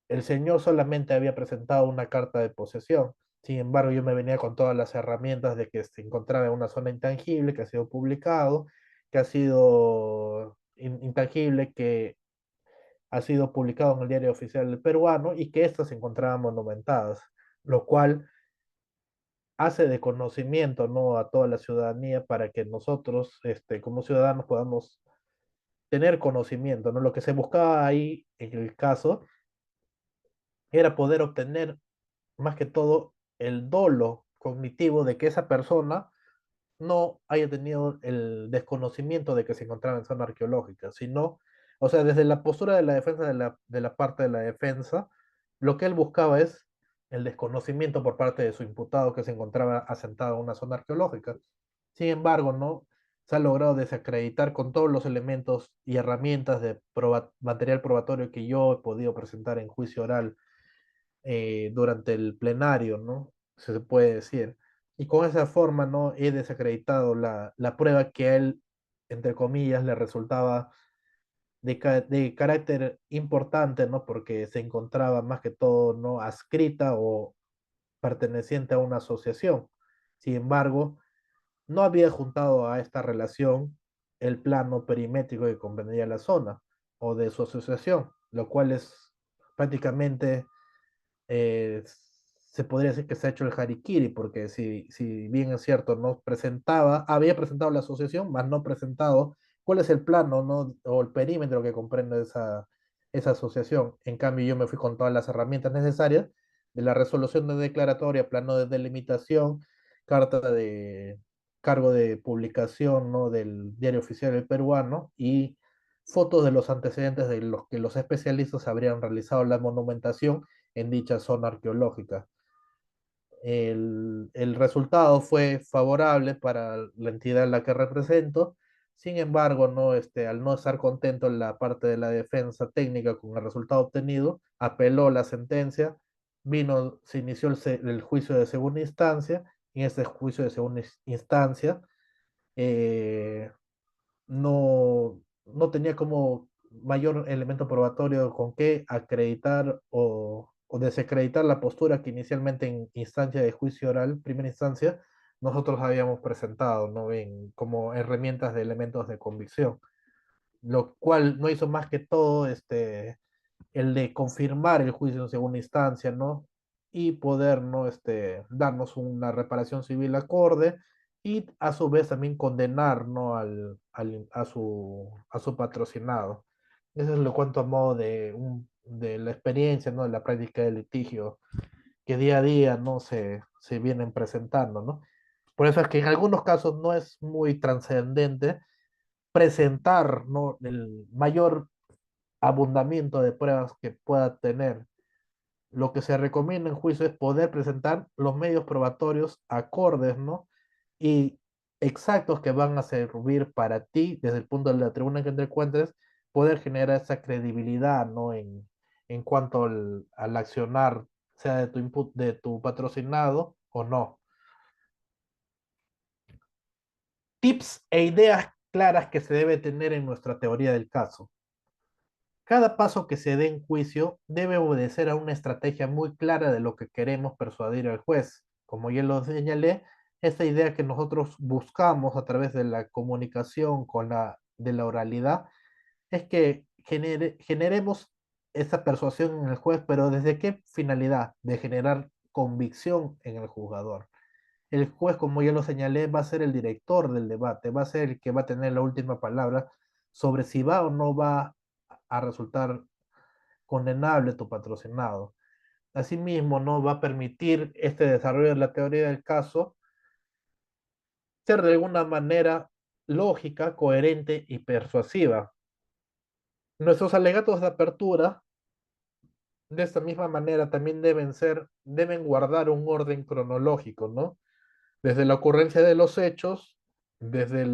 S2: el señor solamente había presentado una carta de posesión. Sin embargo, yo me venía con todas las herramientas de que se encontraba en una zona intangible, que ha sido publicado, que ha sido intangible, que ha sido publicado en el diario oficial del peruano y que éstas se encontraban monumentadas, lo cual hace de conocimiento, ¿no?, a toda la ciudadanía para que nosotros, como ciudadanos, podamos tener conocimiento, ¿no? Lo que se buscaba ahí en el caso era poder obtener más que todo el dolo cognitivo de que esa persona no haya tenido el desconocimiento de que se encontraba en zona arqueológica, sino, o sea, desde la postura de la defensa de la parte de la defensa, lo que él buscaba es el desconocimiento por parte de su imputado que se encontraba asentado en una zona arqueológica. Sin embargo, no se ha logrado desacreditar con todos los elementos y herramientas de material probatorio que yo he podido presentar en juicio oral durante el plenario, ¿no? Se puede decir. Y con esa forma, ¿no?, he desacreditado la prueba que a él, entre comillas, le resultaba de carácter importante, ¿no? Porque se encontraba más que todo, ¿no?, adscrita o perteneciente a una asociación. Sin embargo, no había juntado a esta relación el plano perimétrico que comprendía la zona o de su asociación, lo cual es prácticamente, eh, se podría decir que se ha hecho el harikiri, porque si bien es cierto, no presentaba, había presentado la asociación, más no presentado cuál es el plano, ¿no?, o el perímetro que comprende esa asociación. En cambio, yo me fui con todas las herramientas necesarias de la resolución de declaratoria, plano de delimitación, carta de cargo de publicación, ¿no?, del diario oficial del peruano, y fotos de los antecedentes de los que los especialistas habrían realizado la monumentación en dicha zona arqueológica. el resultado fue favorable para la entidad a la que represento. Sin embargo, no, al no estar contento en la parte de la defensa técnica con el resultado obtenido, apeló la sentencia, se inició el juicio de segunda instancia. En este juicio de segunda instancia, eh, no tenía como mayor elemento probatorio con qué acreditar o desacreditar la postura que inicialmente en instancia de juicio oral, primera instancia, nosotros habíamos presentado, ¿no? Como herramientas de elementos de convicción, lo cual no hizo más que todo el de confirmar el juicio en segunda instancia, ¿no? Y poder, ¿no? Darnos una reparación civil acorde y a su vez también condenar, ¿no? A su patrocinado. Eso es lo cuanto a modo de la experiencia, ¿no? De la práctica del litigio que día a día, ¿no? Se vienen presentando, ¿no? Por eso es que en algunos casos no es muy trascendente presentar, ¿no? El mayor abundamiento de pruebas que pueda tener. Lo que se recomienda en juicio es poder presentar los medios probatorios acordes, ¿no? Y exactos que van a servir para ti desde el punto de la tribuna que te encuentres, poder generar esa credibilidad, ¿no? En cuanto al accionar, sea de tu input, de tu patrocinado o no. Tips e ideas claras que se debe tener en nuestra teoría del caso. Cada paso que se dé en juicio debe obedecer a una estrategia muy clara de lo que queremos persuadir al juez. Como ya lo señalé, esta idea que nosotros buscamos a través de la comunicación de la oralidad es que generemos esa persuasión en el juez, pero ¿desde qué finalidad? De generar convicción en el jugador. El juez, como ya lo señalé, va a ser el director del debate, va a ser el que va a tener la última palabra sobre si va o no va a resultar condenable tu patrocinado. Asimismo, no va a permitir este desarrollo de la teoría del caso ser de alguna manera lógica, coherente y persuasiva. Nuestros alegatos de apertura, de esta misma manera, también deben guardar un orden cronológico, ¿no? Desde la ocurrencia de los hechos, desde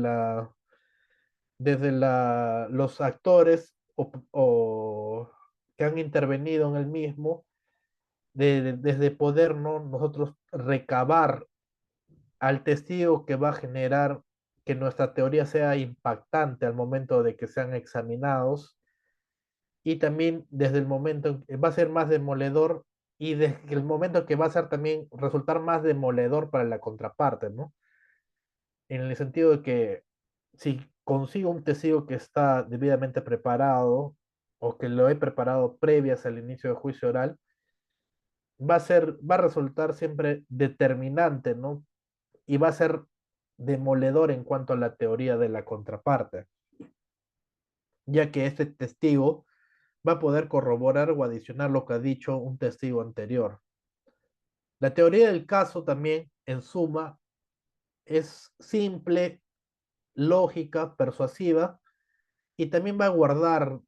S2: los actores que han intervenido en el mismo, desde poder, ¿no? Nosotros recabar al testigo que va a generar que nuestra teoría sea impactante al momento de que sean examinados, y también desde el momento en que va a ser más demoledor, y desde el momento que va a ser también resultar más demoledor para la contraparte, ¿no? En el sentido de que si consigo un testigo que está debidamente preparado o que lo he preparado previas al inicio del juicio oral, va a resultar siempre determinante, ¿no? Y va a ser demoledor en cuanto a la teoría de la contraparte, ya que este testigo va a poder corroborar o adicionar lo que ha dicho un testigo anterior. La teoría del caso también, en suma, es simple, lógica, persuasiva, y también va a guardar,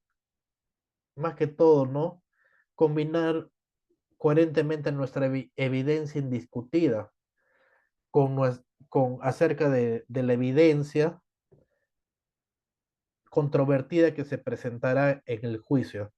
S2: más que todo, ¿no? Combinar coherentemente nuestra evidencia indiscutida acerca de la evidencia controvertida que se presentará en el juicio.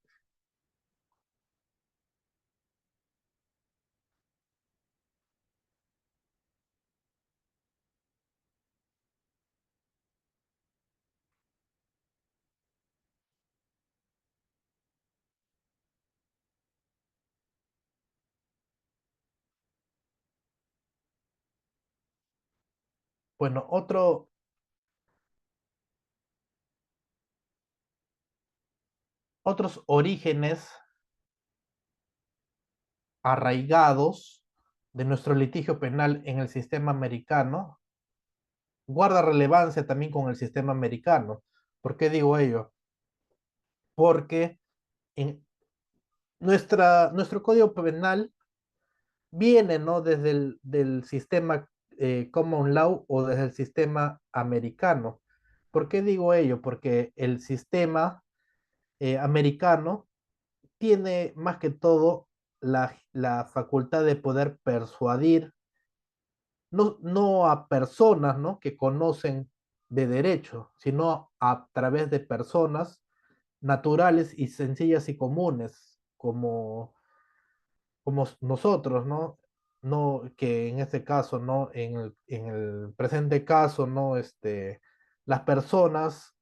S2: Bueno, otros orígenes arraigados de nuestro litigio penal en el sistema americano guarda relevancia también con el sistema americano. ¿Por qué digo ello? Porque en nuestro código penal viene, ¿no? Desde el del sistema common law o desde el sistema americano. ¿Por qué digo ello? Porque el sistema americano tiene más que todo la facultad de poder persuadir, no a personas, ¿no?, que conocen de derecho, sino a través de personas naturales y sencillas y comunes, como nosotros, ¿no? No, que en este caso, ¿no? En el presente caso, ¿no? Las personas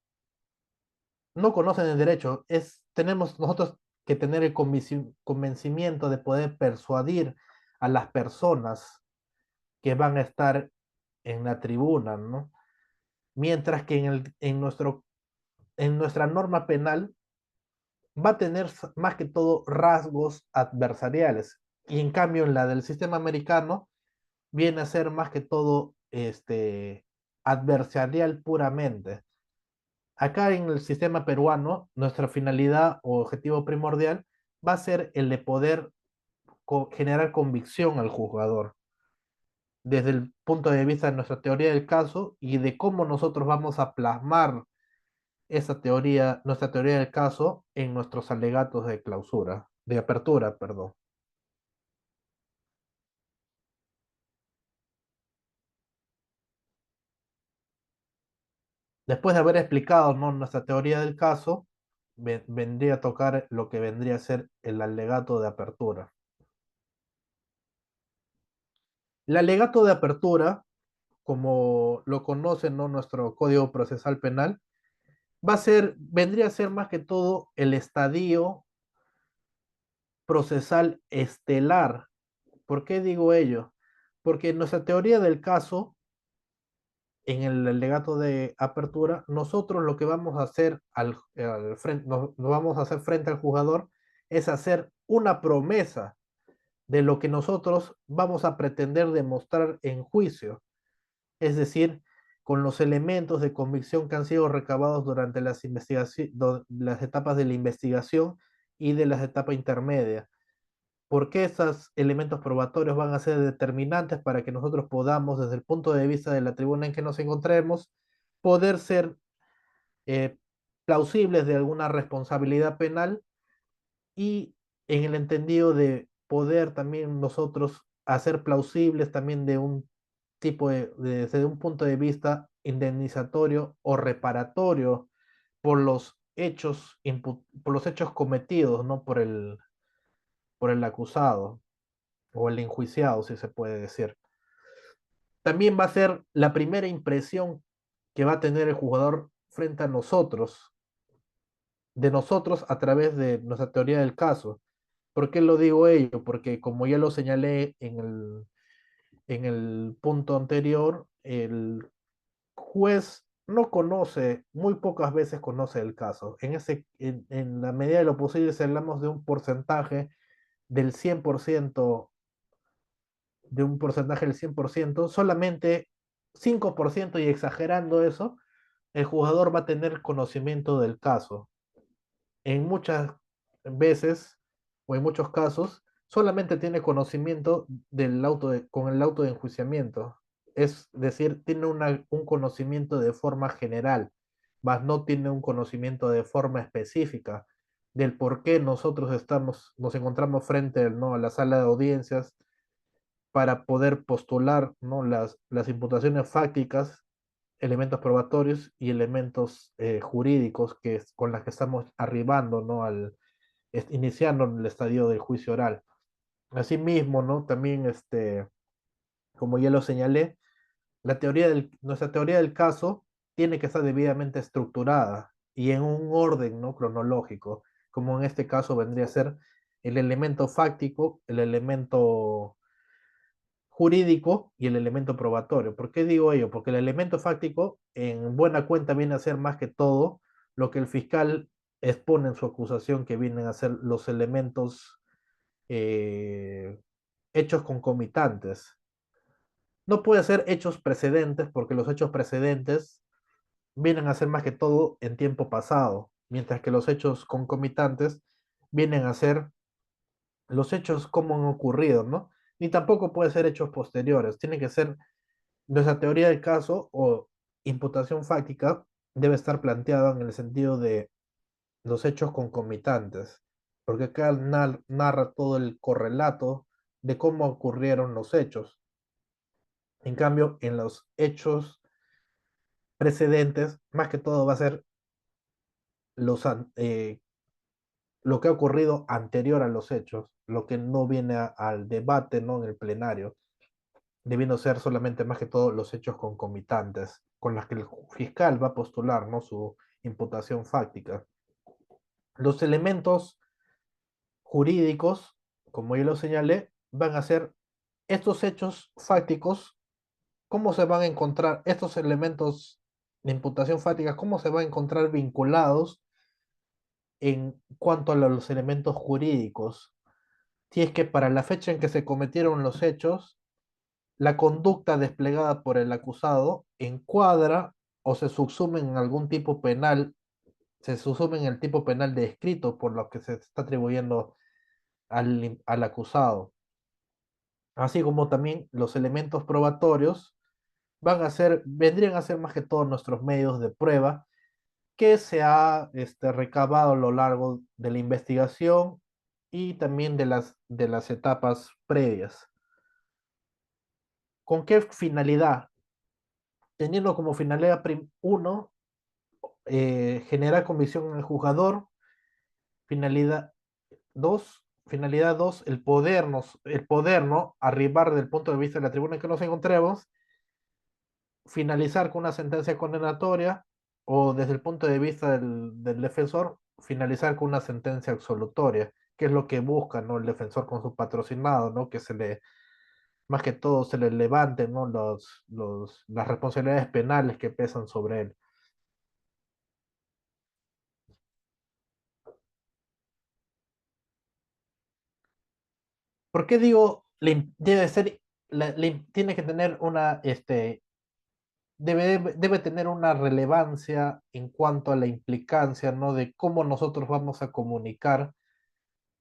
S2: no conocen el derecho. Tenemos nosotros que tener el convencimiento de poder persuadir a las personas que van a estar en la tribuna, ¿no? Mientras que en nuestra norma penal va a tener más que todo rasgos adversariales. Y en cambio en la del sistema americano viene a ser más que todo adversarial puramente. Acá en el sistema peruano, nuestra finalidad o objetivo primordial va a ser el de poder generar convicción al juzgador desde el punto de vista de nuestra teoría del caso y de cómo nosotros vamos a plasmar esa teoría, nuestra teoría del caso, en nuestros alegatos de clausura, de apertura, perdón. Después de haber explicado, ¿no?, nuestra teoría del caso, vendría a tocar lo que vendría a ser el alegato de apertura. El alegato de apertura, como lo conoce, ¿no?, nuestro Código Procesal Penal, vendría a ser más que todo el estadio procesal estelar. ¿Por qué digo ello? Porque en nuestra teoría del caso, en el alegato de apertura, nosotros lo que vamos a hacer al frente, nos vamos a hacer frente al jugador es hacer una promesa de lo que nosotros vamos a pretender demostrar en juicio, es decir, con los elementos de convicción que han sido recabados durante las etapas de la investigación y de las etapas intermedias. ¿Por qué esos elementos probatorios van a ser determinantes para que nosotros podamos, desde el punto de vista de la tribuna en que nos encontremos, poder ser eh, plausibles de alguna responsabilidad penal y en el entendido de poder también nosotros hacer plausibles también de un desde un punto de vista indemnizatorio o reparatorio por por los hechos cometidos, ¿no?, por el acusado o el enjuiciado, si se puede decir. También va a ser la primera impresión que va a tener el jugador frente a nosotros, de nosotros a través de nuestra teoría del caso. ¿Por qué lo digo ello? Porque como ya lo señalé en el punto anterior, el juez no conoce, muy pocas veces conoce el caso. En la medida de lo posible, si hablamos del 100%, de un porcentaje del 100%, solamente 5%, y exagerando eso, el jugador va a tener conocimiento del caso. En muchas veces o en muchos casos, solamente tiene conocimiento con el auto de enjuiciamiento. Es decir, tiene un conocimiento de forma general, mas no tiene un conocimiento de forma específica del por qué nosotros nos encontramos frente, ¿no?, a la sala de audiencias para poder postular, ¿no?, las imputaciones fácticas, elementos probatorios y elementos jurídicos con las que estamos arribando, ¿no?, iniciando el estadio del juicio oral. Asimismo, ¿no?, también, como ya lo señalé, nuestra teoría del caso tiene que estar debidamente estructurada y en un orden, ¿no?, cronológico, como en este caso vendría a ser el elemento fáctico, el elemento jurídico y el elemento probatorio. ¿Por qué digo ello? Porque el elemento fáctico en buena cuenta viene a ser más que todo lo que el fiscal expone en su acusación, que vienen a ser los elementos eh, hechos concomitantes. No puede ser hechos precedentes, porque los hechos precedentes vienen a ser más que todo en tiempo pasado, mientras que los hechos concomitantes vienen a ser los hechos como han ocurrido, ¿no? Ni tampoco puede ser hechos posteriores, tiene que ser nuestra teoría del caso o imputación fáctica debe estar planteada en el sentido de los hechos concomitantes. porque acá narra todo el correlato de cómo ocurrieron los hechos. En cambio, en los hechos precedentes, más que todo va a ser los, lo que ha ocurrido anterior a los hechos, lo que no viene al debate, ¿no? En el plenario, debiendo ser solamente más que todo los hechos concomitantes, con las que el fiscal va a postular, ¿no? Su imputación fáctica. Los elementos jurídicos, como yo lo señalé, van a ser estos hechos fácticos, cómo se van a encontrar estos elementos de imputación fáctica, cómo se van a encontrar vinculados en cuanto a los elementos jurídicos. Si es que para la fecha en que se cometieron los hechos, la conducta desplegada por el acusado encuadra o se subsume en algún tipo penal, se subsume en el tipo penal descrito por lo que se está atribuyendo al acusado. Así como también los elementos probatorios vendrían a ser más que todos nuestros medios de prueba que se ha recabado a lo largo de la investigación y también de las etapas previas. ¿Con qué finalidad? Teniendo como finalidad, uno, generar convicción en el juzgador. Finalidad finalidad dos, el poder, ¿no? Arribar del punto de vista de la tribuna en que nos encontremos, finalizar con una sentencia condenatoria o desde el punto de vista del defensor, finalizar con una sentencia absolutoria, que es lo que busca, ¿no? El defensor con su patrocinado, ¿no? Que se le, más que todo, se le levanten, ¿no? Las responsabilidades penales que pesan sobre él. ¿Por qué digo debe ser, tiene que tener una, debe tener una relevancia en cuanto a la implicancia, ¿no? De cómo nosotros vamos a comunicar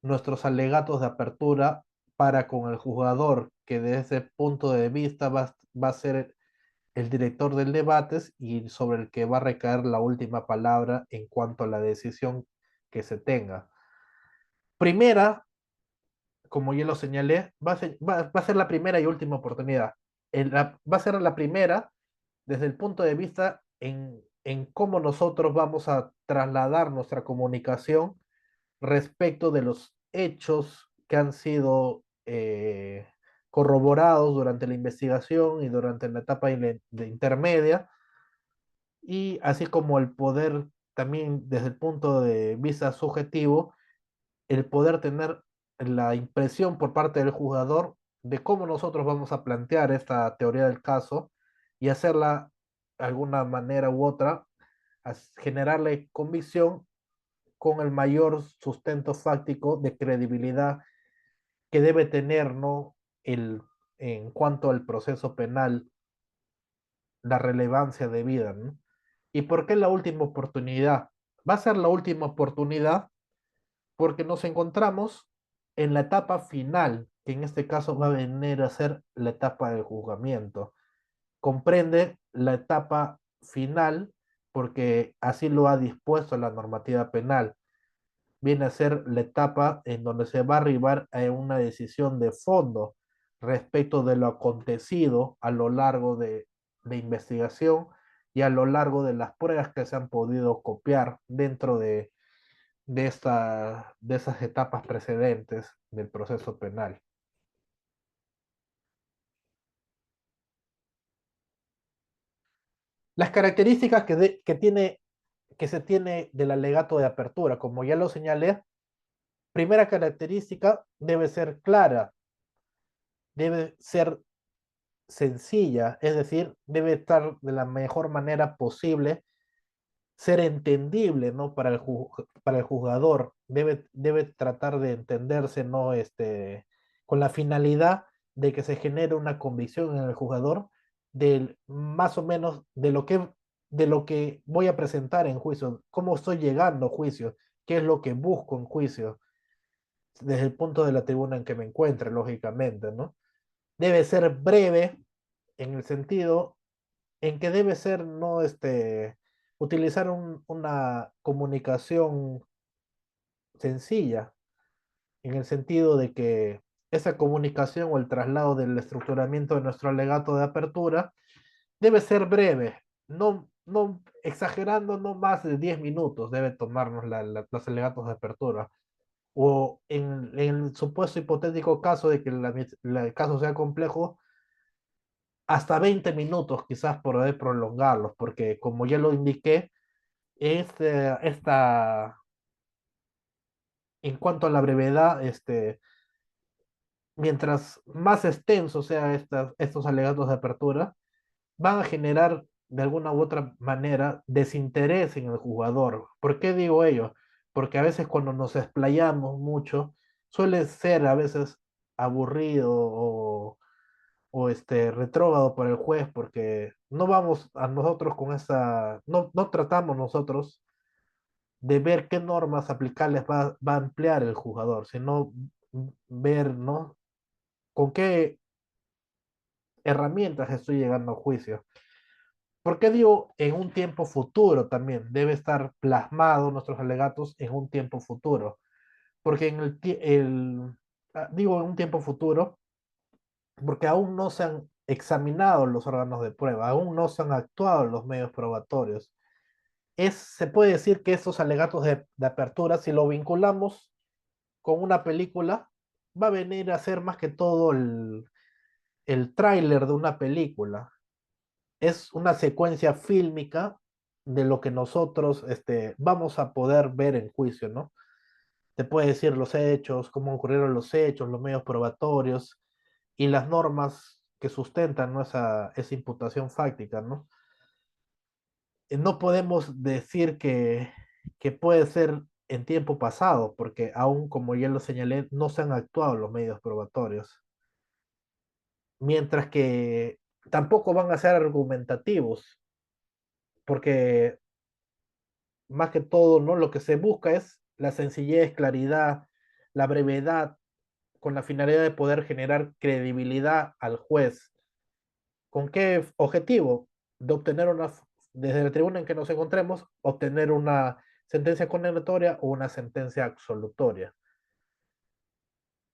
S2: nuestros alegatos de apertura para con el jugador, que desde ese punto de vista va a ser el director del debate y sobre el que va a recaer la última palabra en cuanto a la decisión que se tenga. Primera, como ya lo señalé, va a ser la primera y última oportunidad. Va a ser la primera desde el punto de vista en cómo nosotros vamos a trasladar nuestra comunicación respecto de los hechos que han sido corroborados durante la investigación y durante la etapa de intermedia, y así como el poder también desde el punto de vista subjetivo, el poder tener la impresión por parte del jugador de cómo nosotros vamos a plantear esta teoría del caso y hacerla de alguna manera u otra, generarle convicción con el mayor sustento fáctico de credibilidad que debe tener, ¿no? En cuanto al proceso penal, la relevancia debida, ¿no? ¿Y por qué la última oportunidad? Va a ser la última oportunidad porque nos encontramos en la etapa final, que en este caso va a venir a ser la etapa del juzgamiento. Comprende la etapa final porque así lo ha dispuesto la normativa penal. Viene a ser la etapa en donde se va a arribar a una decisión de fondo respecto de lo acontecido a lo largo de la investigación y a lo largo de las pruebas que se han podido copiar dentro de esas etapas precedentes del proceso penal. Las características que se tiene del alegato de apertura, como ya lo señalé, primera característica debe ser clara, debe ser sencilla, es decir, debe estar de la mejor manera posible, ser entendible, ¿no? Para el jugador, debe tratar de entenderse, ¿no? Con la finalidad de que se genere una convicción en el jugador del más o menos de lo que voy a presentar en juicio, cómo estoy llegando a juicio, qué es lo que busco en juicio, desde el punto de la tribuna en que me encuentre, lógicamente, ¿no? Debe ser breve en el sentido en que debe ser, no, utilizar una comunicación sencilla, en el sentido de que esa comunicación o el traslado del estructuramiento de nuestro alegato de apertura debe ser breve, no exagerando, no más de 10 minutos debe tomarnos los alegatos de apertura. O en el supuesto hipotético caso de que el caso sea complejo, hasta 20 minutos quizás poder prolongarlos, porque como ya lo indiqué, esta, en cuanto a la brevedad, mientras más extensos sean estos alegatos de apertura, van a generar de alguna u otra manera desinterés en el jugador. ¿Por qué digo ello? Porque a veces cuando nos explayamos mucho, suele ser a veces aburrido o retrógrado por el juez, porque no vamos a nosotros con esa, no tratamos nosotros de ver qué normas aplicables va a emplear el jugador, sino ver, ¿no? Con qué herramientas estoy llegando a juicio. ¿Por qué digo en un tiempo futuro también? Debe estar plasmado nuestros alegatos en un tiempo futuro. Porque digo en un tiempo futuro, porque aún no se han examinado los órganos de prueba, aún no se han actuado los medios probatorios. Se puede decir que estos alegatos de apertura, si lo vinculamos con una película, va a venir a ser más que todo el tráiler de una película. Es una secuencia fílmica de lo que nosotros vamos a poder ver en juicio, ¿no? Te puede decir los hechos, cómo ocurrieron los hechos, los medios probatorios y las normas que sustentan, ¿no? esa imputación fáctica, ¿no? No podemos decir que puede ser en tiempo pasado, porque aún, como ya lo señalé, no se han actuado los medios probatorios, mientras que tampoco van a ser argumentativos, porque más que todo, ¿no? Lo que se busca es la sencillez, claridad, la brevedad, con la finalidad de poder generar credibilidad al juez. ¿Con qué objetivo? De obtener desde la tribuna en que nos encontremos, obtener una sentencia condenatoria o una sentencia absolutoria.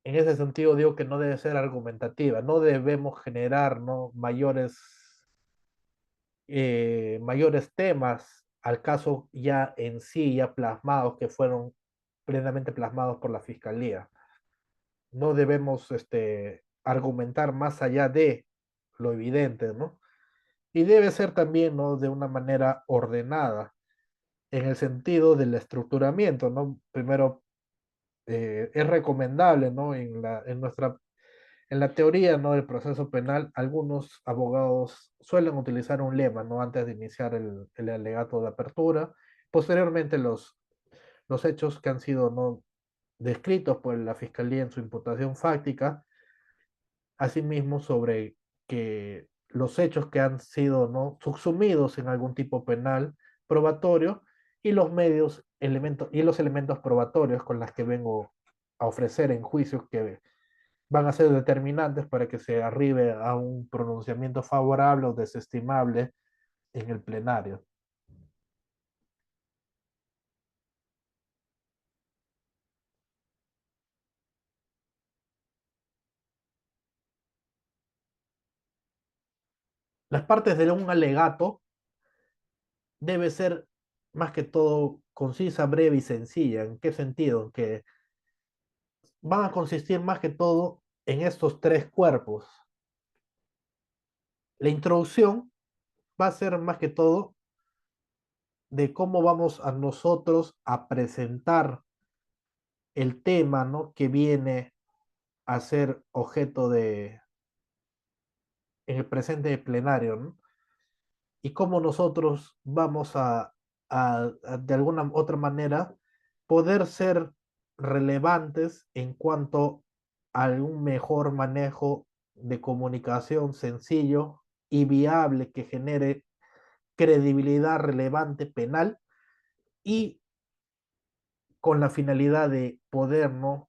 S2: En ese sentido digo que no debe ser argumentativa, no debemos generar, ¿no? mayores temas al caso ya en sí, ya plasmados, que fueron plenamente plasmados por la fiscalía. No debemos argumentar más allá de lo evidente, ¿no? Y debe ser también, ¿no? De una manera ordenada, en el sentido del estructuramiento, ¿no? Primero, es recomendable, ¿no? En la teoría, ¿no? Del proceso penal, algunos abogados suelen utilizar un lema, ¿no? Antes de iniciar el alegato de apertura. Posteriormente, los hechos que han sido, ¿no? descritos por la fiscalía en su imputación fáctica, asimismo sobre que los hechos que han sido, ¿no? subsumidos en algún tipo penal probatorio y los elementos probatorios con los que vengo a ofrecer en juicios que van a ser determinantes para que se arribe a un pronunciamiento favorable o desestimable en el plenario. Las partes de un alegato debe ser más que todo concisa, breve y sencilla. ¿En qué sentido? Que van a consistir más que todo en estos tres cuerpos. La introducción va a ser más que todo de cómo vamos a nosotros a presentar el tema, ¿no? que viene a ser objeto en el presente plenario, ¿no? Y cómo nosotros vamos de alguna otra manera, poder ser relevantes en cuanto a un mejor manejo de comunicación sencillo y viable que genere credibilidad relevante penal y con la finalidad de poder, ¿no?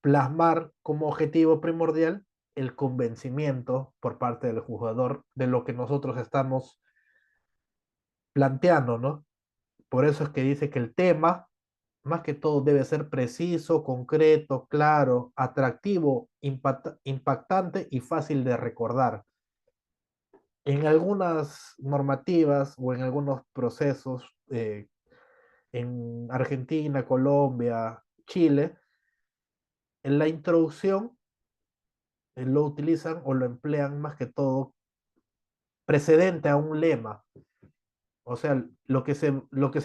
S2: plasmar como objetivo primordial el convencimiento por parte del jugador de lo que nosotros estamos planteando, ¿no? Por eso es que dice que el tema más que todo debe ser preciso, concreto, claro, atractivo, impactante y fácil de recordar. En algunas normativas o en algunos procesos, en Argentina, Colombia, Chile, en la introducción lo utilizan o lo emplean más que todo precedente a un lema. O sea, lo que se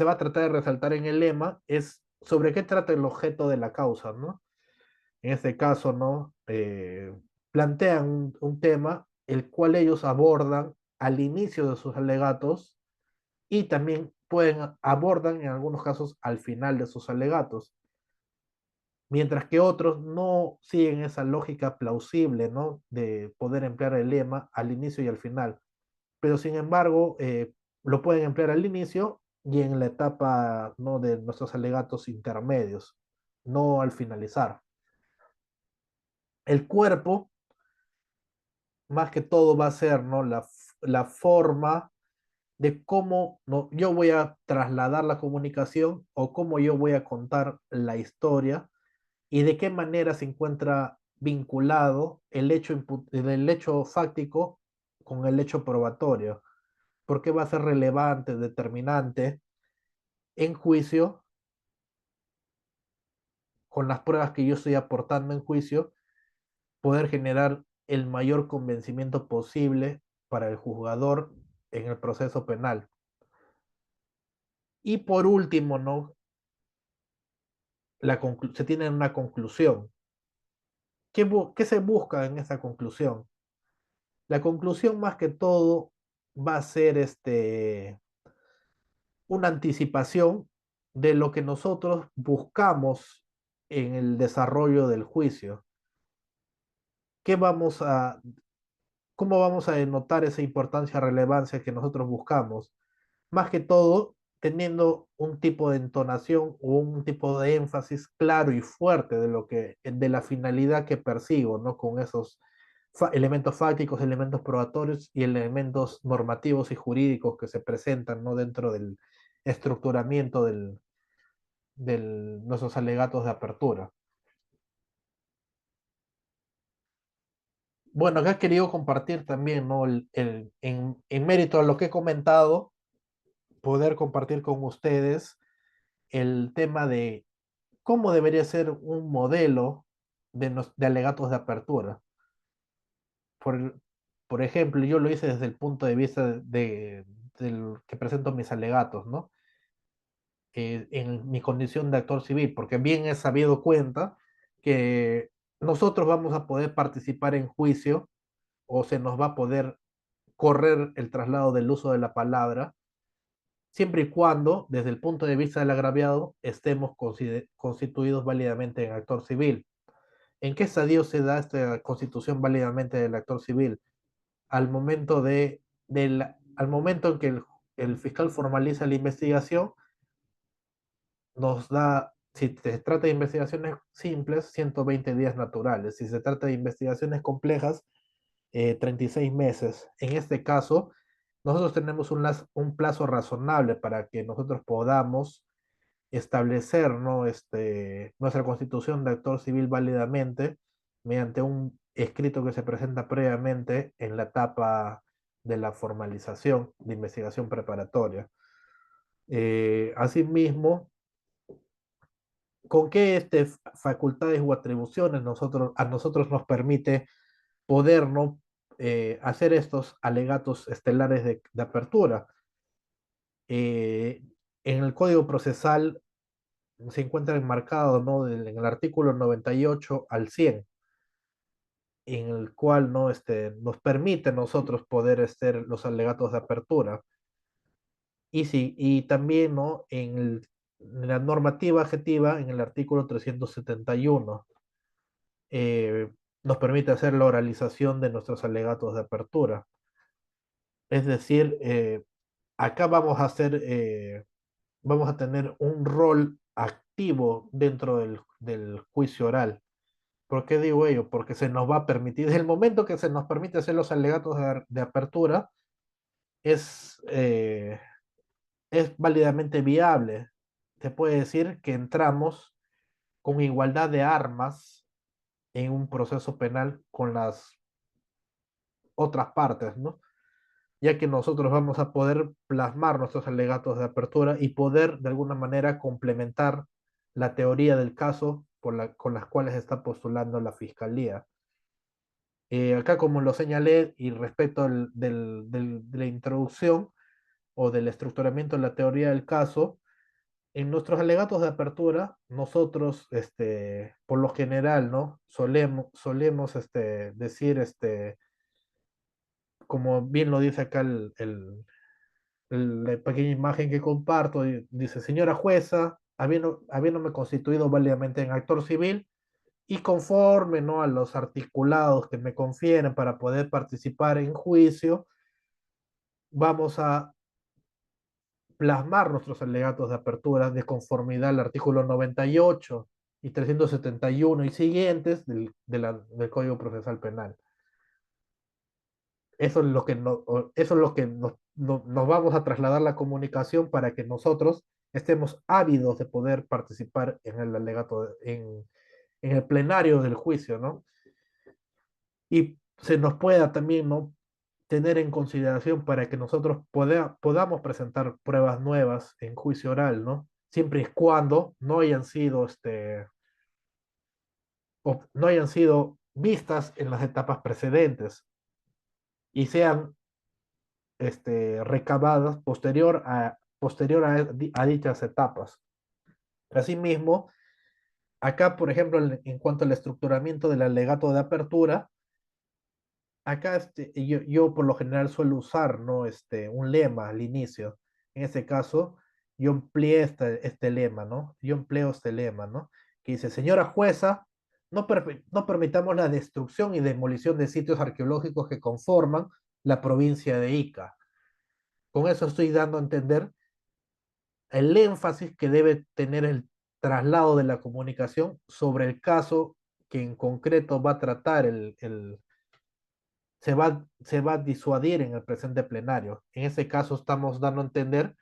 S2: va a tratar de resaltar en el lema es sobre qué trata el objeto de la causa, ¿no? En este caso, ¿no? Plantean un tema el cual ellos abordan al inicio de sus alegatos y también abordan en algunos casos al final de sus alegatos, mientras que otros no siguen esa lógica plausible, ¿no? De poder emplear el lema al inicio y al final, pero sin embargo lo pueden emplear al inicio y en la etapa, ¿no? De nuestros alegatos intermedios, no al finalizar. El cuerpo, más que todo, va a ser, ¿no? La forma de cómo, ¿no? Yo voy a trasladar la comunicación o cómo yo voy a contar la historia y de qué manera se encuentra vinculado el hecho fáctico con el hecho probatorio, por qué va a ser relevante, determinante en juicio, con las pruebas que yo estoy aportando en juicio, poder generar el mayor convencimiento posible para el juzgador en el proceso penal. Y por último, ¿no? Se tiene una conclusión. ¿Qué se busca en esa conclusión? La conclusión más que todo va a ser una anticipación de lo que nosotros buscamos en el desarrollo del juicio. ¿Qué vamos a, ¿Cómo vamos a denotar esa importancia, relevancia que nosotros buscamos? Más que todo, teniendo un tipo de entonación o un tipo de énfasis claro y fuerte de la finalidad que persigo, ¿no? Con esos elementos fácticos, elementos probatorios y elementos normativos y jurídicos que se presentan, ¿no? Dentro del estructuramiento nuestros alegatos de apertura. Bueno, acá he querido compartir también, ¿no? En mérito a lo que he comentado, poder compartir con ustedes el tema de cómo debería ser un modelo de alegatos de apertura. Por, por ejemplo, yo lo hice desde el punto de vista del que presento mis alegatos, ¿no? En mi condición de actor civil, porque bien he sabido cuenta que nosotros vamos a poder participar en juicio o se nos va a poder correr el traslado del uso de la palabra, siempre y cuando, desde el punto de vista del agraviado, estemos constituidos válidamente en actor civil. ¿En qué estadio se da esta constitución válidamente del actor civil? Al momento al momento en que el fiscal formaliza la investigación, nos da, si se trata de investigaciones simples, 120 días naturales. Si se trata de investigaciones complejas, 36 meses. En este caso, nosotros tenemos un plazo razonable para que nosotros podamos establecer, ¿no? Nuestra constitución de actor civil válidamente mediante un escrito que se presenta previamente en la etapa de la formalización de investigación preparatoria. Asimismo, ¿con qué facultades o atribuciones a nosotros nos permite poder, ¿no? Hacer estos alegatos estelares de apertura? Eh, en el Código Procesal se encuentra enmarcado, ¿no? En el artículo 98 al 100, en el cual, ¿no? Nos permite a nosotros poder hacer los alegatos de apertura. Y, sí, y también, ¿no? En la normativa adjetiva, en el artículo 371, eh, nos permite hacer la oralización de nuestros alegatos de apertura. Es decir, acá vamos a tener un rol activo dentro del juicio oral. ¿Por qué digo ello? Porque se nos va a permitir, desde el momento que se nos permite hacer los alegatos de apertura, es, eh, es válidamente viable se puede decir que entramos con igualdad de armas en un proceso penal con las otras partes, ¿no? Ya que nosotros vamos a poder plasmar nuestros alegatos de apertura y poder de alguna manera complementar la teoría del caso con las cuales está postulando la fiscalía. Acá, como lo señalé, y respecto de la introducción o del estructuramiento de la teoría del caso, en nuestros alegatos de apertura, nosotros, por lo general, ¿no? Solemos decir, como bien lo dice acá la pequeña imagen que comparto, dice, señora jueza, habiéndome constituido válidamente en actor civil y conforme, ¿no? a los articulados que me confieren para poder participar en juicio, vamos a plasmar nuestros alegatos de apertura de conformidad al artículo 98 y 371 y siguientes del Código Procesal Penal. Eso es lo que, eso es lo que nos vamos a trasladar la comunicación para que nosotros estemos ávidos de poder participar en el alegato, en el plenario del juicio, ¿no? Y se nos pueda también, ¿no? tener en consideración para que nosotros podamos presentar pruebas nuevas en juicio oral, ¿no? Siempre y cuando no hayan sido, o no hayan sido vistas en las etapas precedentes y sean recabadas posterior a dichas etapas. Asimismo, acá, por ejemplo, en cuanto al estructuramiento del alegato de apertura, acá yo por lo general suelo usar, ¿no? Un lema al inicio. En este caso, yo empleé este lema, ¿no? Yo empleo este lema, ¿no? Que dice, señora jueza, no permitamos la destrucción y demolición de sitios arqueológicos que conforman la provincia de Ica. Con eso estoy dando a entender el énfasis que debe tener el traslado de la comunicación sobre el caso que en concreto va a tratar se va a disuadir en el presente plenario. En ese caso estamos dando a entender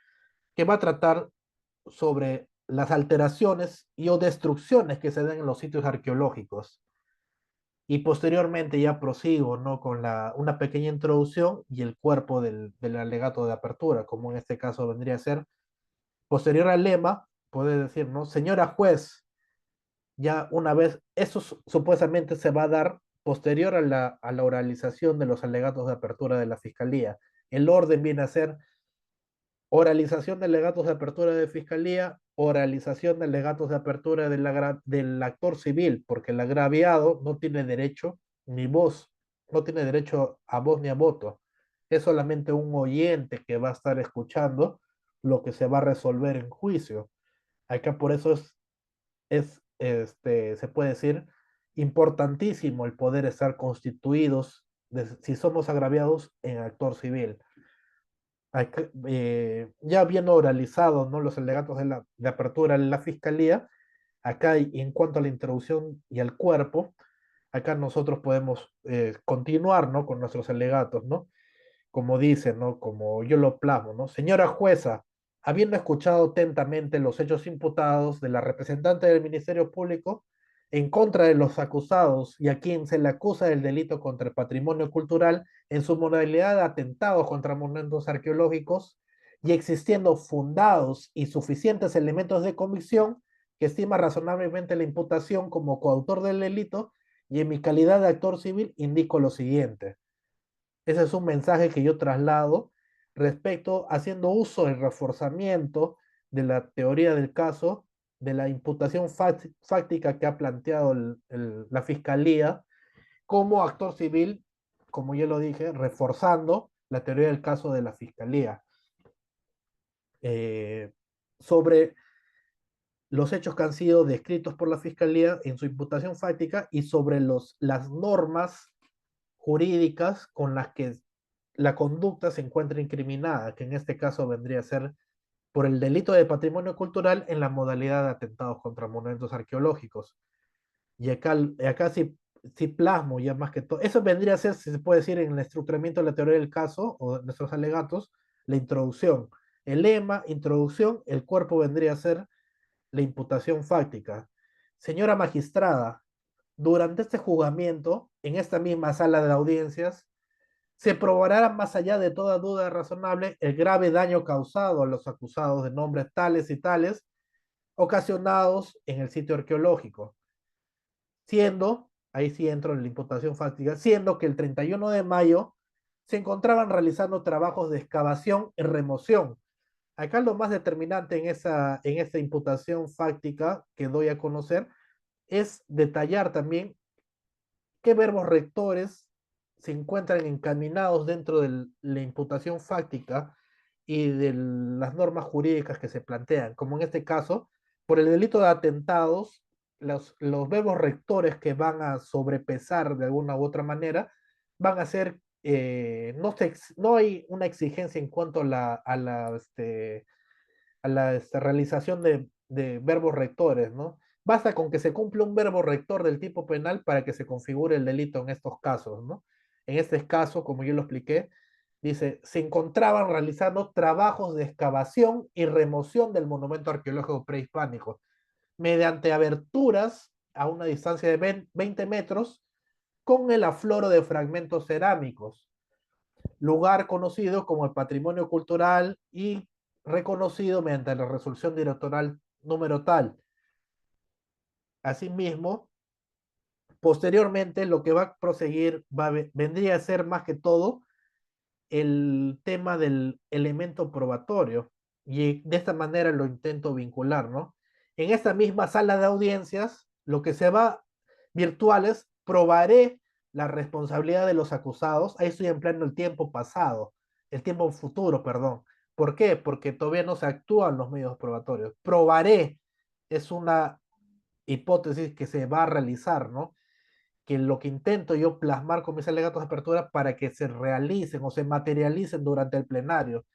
S2: que va a tratar sobre las alteraciones y o destrucciones que se den en los sitios arqueológicos. Y posteriormente ya prosigo, ¿no? con una pequeña introducción y el cuerpo del alegato de apertura, como en este caso vendría a ser, posterior al lema, puede decir, ¿no? Señora juez, ya una vez, eso supuestamente se va a dar posterior a la oralización de los alegatos de apertura de la fiscalía. El orden viene a ser oralización de alegatos de apertura de fiscalía, oralización de alegatos de apertura del actor civil, porque el agraviado no tiene derecho ni voz, no tiene derecho a voz ni a voto. Es solamente un oyente que va a estar escuchando lo que se va a resolver en juicio. Acá por eso se puede decir, importantísimo el poder estar constituidos, si somos agraviados, en actor civil. Ya habiendo oralizado, ¿no? los alegatos de apertura en la fiscalía, acá en cuanto a la introducción y al cuerpo, acá nosotros podemos continuar, ¿no? con nuestros alegatos, ¿no? como dice, ¿no? Como yo lo plasmo, ¿no? Señora jueza, habiendo escuchado atentamente los hechos imputados de la representante del Ministerio Público en contra de los acusados y a quien se le acusa del delito contra el patrimonio cultural en su modalidad de atentados contra monumentos arqueológicos y existiendo fundados y suficientes elementos de convicción que estima razonablemente la imputación como coautor del delito y en mi calidad de actor civil indico lo siguiente. Ese es un mensaje que yo traslado respecto, haciendo uso del reforzamiento de la teoría del caso, de la imputación fáctica que ha planteado la Fiscalía como actor civil, como ya lo dije, reforzando la teoría del caso de la Fiscalía. Eh, sobre los hechos que han sido descritos por la Fiscalía en su imputación fáctica y sobre las normas jurídicas con las que la conducta se encuentra incriminada, que en este caso vendría a ser por el delito de patrimonio cultural en la modalidad de atentados contra monumentos arqueológicos. Y acá sí plasmo ya más que todo. Eso vendría a ser, si se puede decir, en el estructuramiento de la teoría del caso o de nuestros alegatos, la introducción. El lema, introducción, el cuerpo vendría a ser la imputación fáctica. Señora magistrada, durante este juzgamiento, en esta misma sala de audiencias, se probará más allá de toda duda razonable el grave daño causado a los acusados de nombres tales y tales ocasionados en el sitio arqueológico, siendo, ahí sí entro en la imputación fáctica, siendo que el 31 de mayo se encontraban realizando trabajos de excavación y remoción. Acá lo más determinante en esta imputación fáctica que doy a conocer es detallar también qué verbos rectores se encuentran encaminados dentro de la imputación fáctica y de las normas jurídicas que se plantean, como en este caso, por el delito de atentados, los verbos rectores que van a sobrepesar de alguna u otra manera van a ser, no hay una exigencia en cuanto a la realización de verbos rectores, ¿no? Basta con que se cumpla un verbo rector del tipo penal para que se configure el delito en estos casos, ¿no? En este caso, como yo lo expliqué, dice, se encontraban realizando trabajos de excavación y remoción del monumento arqueológico prehispánico mediante aberturas a una distancia de 20 metros con el afloro de fragmentos cerámicos, lugar conocido como el patrimonio cultural y reconocido mediante la resolución directoral número tal. Asimismo, posteriormente lo que va a proseguir vendría a ser más que todo el tema del elemento probatorio y de esta manera lo intento vincular, ¿no? En esta misma sala de audiencias, lo que se va virtuales, probaré la responsabilidad de los acusados, ahí estoy empleando el tiempo pasado, el tiempo futuro, perdón. ¿Por qué? Porque todavía no se actúan los medios probatorios. Probaré es una hipótesis que se va a realizar, ¿no? Que lo que intento yo plasmar con mis alegatos de apertura para que se realicen o se materialicen durante el plenario.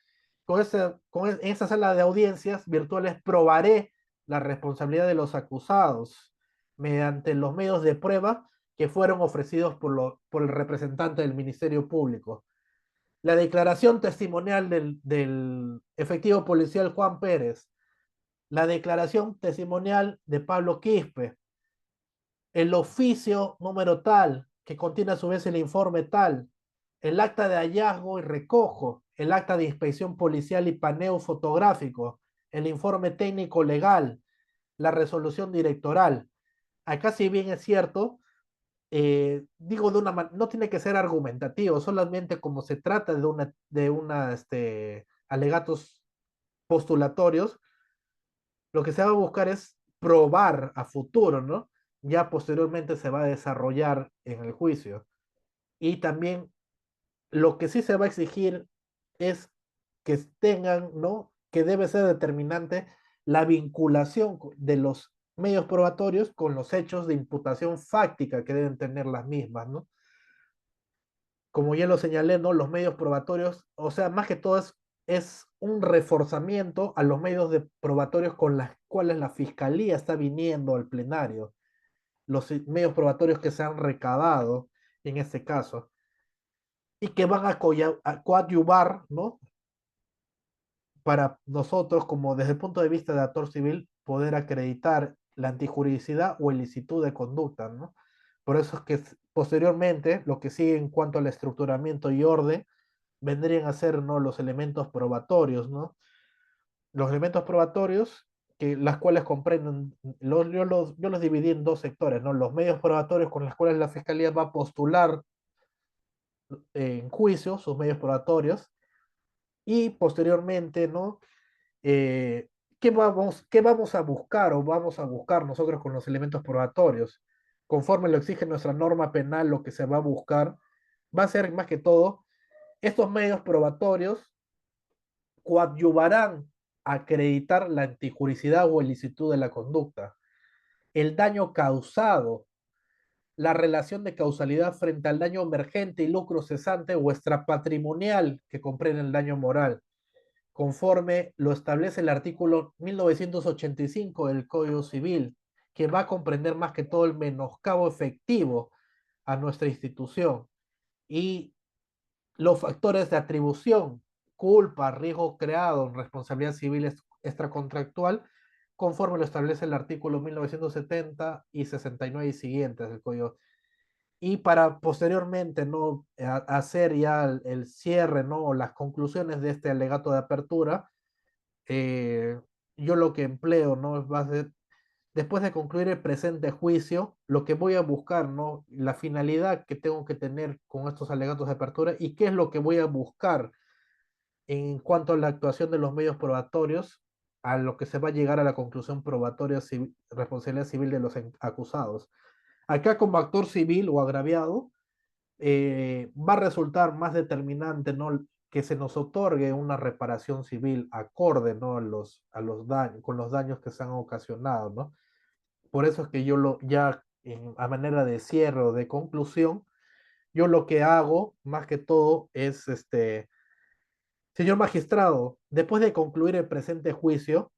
S2: En esa sala de audiencias virtuales probaré la responsabilidad de los acusados mediante los medios de prueba que fueron ofrecidos por el representante del Ministerio Público. La declaración testimonial del efectivo policial Juan Pérez, la declaración testimonial de Pablo Quispe, el oficio número tal, que contiene a su vez el informe tal, el acta de hallazgo y recojo, el acta de inspección policial y paneo fotográfico, el informe técnico legal, la resolución directoral. Acá, si bien es cierto, digo no tiene que ser argumentativo, solamente como se trata de alegatos postulatorios, lo que se va a buscar es probar a futuro, ¿no? Ya posteriormente se va a desarrollar en el juicio. Y también lo que sí se va a exigir es que tengan, ¿no? Que debe ser determinante la vinculación de los medios probatorios con los hechos de imputación fáctica que deben tener las mismas, ¿no? Como ya lo señalé, ¿no? Los medios probatorios, o sea, más que todo es un reforzamiento a los medios de probatorios con los cuales la fiscalía está viniendo al plenario, los medios probatorios que se han recabado en este caso y que van a coadyuvar, ¿no? Para nosotros, como desde el punto de vista de actor civil, poder acreditar la antijuridicidad o ilicitud de conducta, ¿no? Por eso es que posteriormente lo que sigue en cuanto al estructuramiento y orden vendrían a ser, ¿no? Los elementos probatorios, ¿no? Los elementos probatorios, las cuales comprenden, yo los dividí en dos sectores, ¿no? Los medios probatorios con los cuales la fiscalía va a postular en juicio sus medios probatorios y posteriormente, ¿no? Eh, qué vamos a buscar o vamos a buscar nosotros con los elementos probatorios? Conforme lo exige nuestra norma penal, lo que se va a buscar va a ser más que todo, estos medios probatorios coadyuvarán a acreditar la antijuricidad o ilicitud de la conducta, el daño causado, la relación de causalidad frente al daño emergente y lucro cesante o extrapatrimonial que comprende el daño moral, conforme lo establece el artículo 1985 del Código Civil, que va a comprender más que todo el menoscabo efectivo a nuestra institución y los factores de atribución, culpa, riesgo creado, responsabilidad civil extracontractual, conforme lo establece el artículo 1970 y 69 y siguientes del Código. Y para posteriormente no hacer ya el cierre, no, o las conclusiones de este alegato de apertura, eh, yo lo que empleo, no, va a ser, después de concluir el presente juicio, lo que voy a buscar, no, la finalidad que tengo que tener con estos alegatos de apertura y qué es lo que voy a buscar en cuanto a la actuación de los medios probatorios, a lo que se va a llegar a la conclusión probatoria civil, responsabilidad civil de los acusados. Acá como actor civil o agraviado, va a resultar más determinante, ¿no? Que se nos otorgue una reparación civil acorde, ¿no? A los daños, con los daños que se han ocasionado, ¿no? Por eso es que yo ya a manera de cierre o de conclusión, yo lo que hago más que todo es, señor magistrado, después de concluir el presente juicio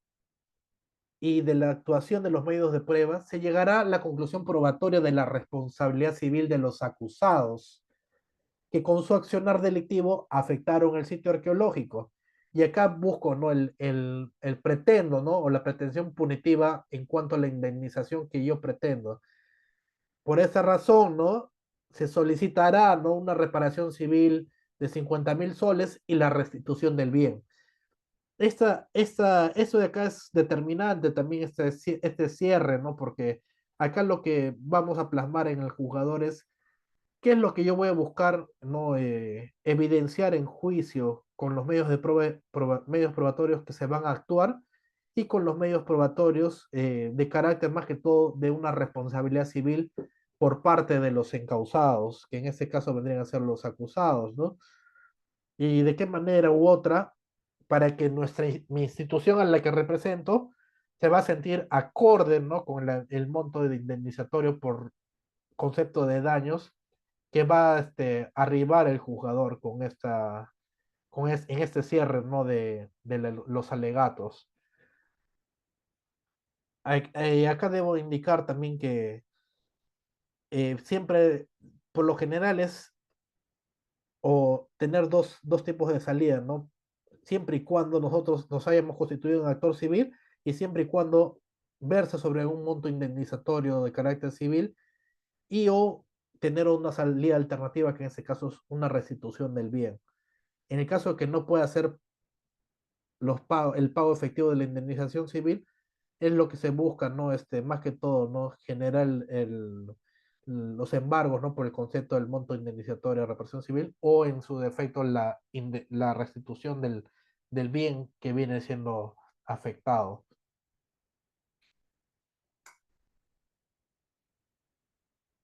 S2: y de la actuación de los medios de prueba, se llegará a la conclusión probatoria de la responsabilidad civil de los acusados que con su accionar delictivo afectaron el sitio arqueológico. Y acá busco, ¿no? El pretendo, ¿no? O la pretensión punitiva en cuanto a la indemnización que yo pretendo. Por esa razón, ¿no? Se solicitará, ¿no? Una reparación civil de 50.000 soles y la restitución del bien. Eso de acá es determinante también, este cierre, ¿no? Porque acá lo que vamos a plasmar en el juzgador es qué es lo que yo voy a buscar, ¿no? Evidenciar en juicio con los medios de medios probatorios que se van a actuar y con los medios probatorios de carácter más que todo de una responsabilidad civil por parte de los encausados, que en este caso vendrían a ser los acusados, ¿no? Y de qué manera u otra, para que mi institución a la que represento se va a sentir acorde, ¿no? Con el monto de indemnizatorio por concepto de daños que va a arribar el jugador en este cierre, ¿no? de los alegatos. Acá debo indicar también que siempre, por lo general, es o tener dos tipos de salida, ¿no? Siempre y cuando nosotros nos hayamos constituido en actor civil y siempre y cuando verse sobre un monto indemnizatorio de carácter civil y o tener una salida alternativa que en este caso es una restitución del bien. En el caso de que no pueda hacer el pago efectivo de la indemnización civil, es lo que se busca, ¿no? Más que todo, ¿no? Generar los embargos, ¿no? Por el concepto del monto indemnizatorio de reparación civil o en su defecto la restitución del bien que viene siendo afectado.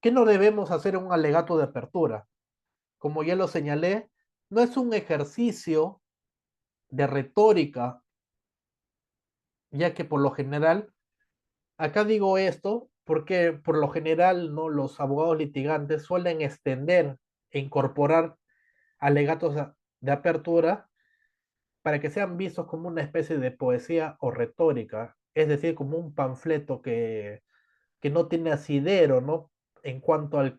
S2: ¿Qué no debemos hacer en un alegato de apertura? Como ya lo señalé, no es un ejercicio de retórica, ya que por lo general, acá digo esto porque por lo general, ¿no? Los abogados litigantes suelen extender e incorporar alegatos de apertura para que sean vistos como una especie de poesía o retórica, es decir, como un panfleto que no tiene asidero, ¿no? En cuanto al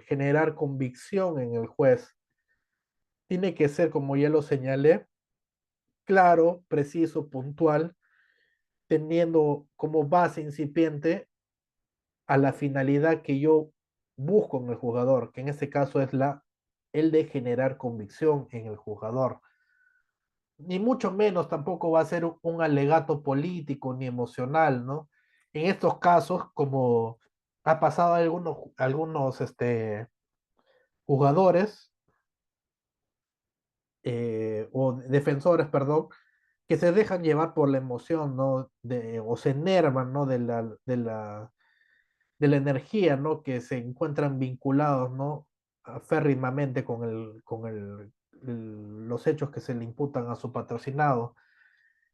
S2: generar convicción en el juez. Tiene que ser, como ya lo señalé, claro, preciso, puntual, teniendo como base incipiente a la finalidad que yo busco en el jugador, que en este caso es el de generar convicción en el jugador. Ni mucho menos tampoco va a ser un alegato político ni emocional, ¿no? En estos casos, como ha pasado a algunos jugadores o defensores, perdón, que se dejan llevar por la emoción, ¿no? O se enervan, ¿no? De la energía, ¿no? Que se encuentran vinculados, ¿no? Férrimamente los hechos que se le imputan a su patrocinado.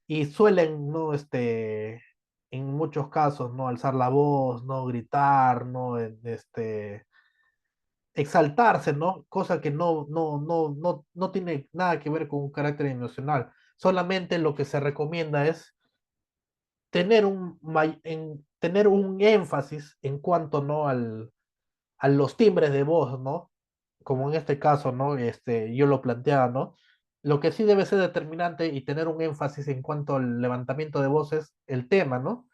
S2: Y suelen, ¿no? En muchos casos, ¿no? Alzar la voz, ¿no? Gritar, ¿no? Exaltarse, ¿no? Cosa que no tiene nada que ver con un carácter emocional. Solamente lo que se recomienda es tener un énfasis en cuanto, ¿no? A los timbres de voz, ¿no? Como en este caso, ¿no? Yo lo planteaba, ¿no? Lo que sí debe ser determinante y tener un énfasis en cuanto al levantamiento de voces, el tema, ¿no?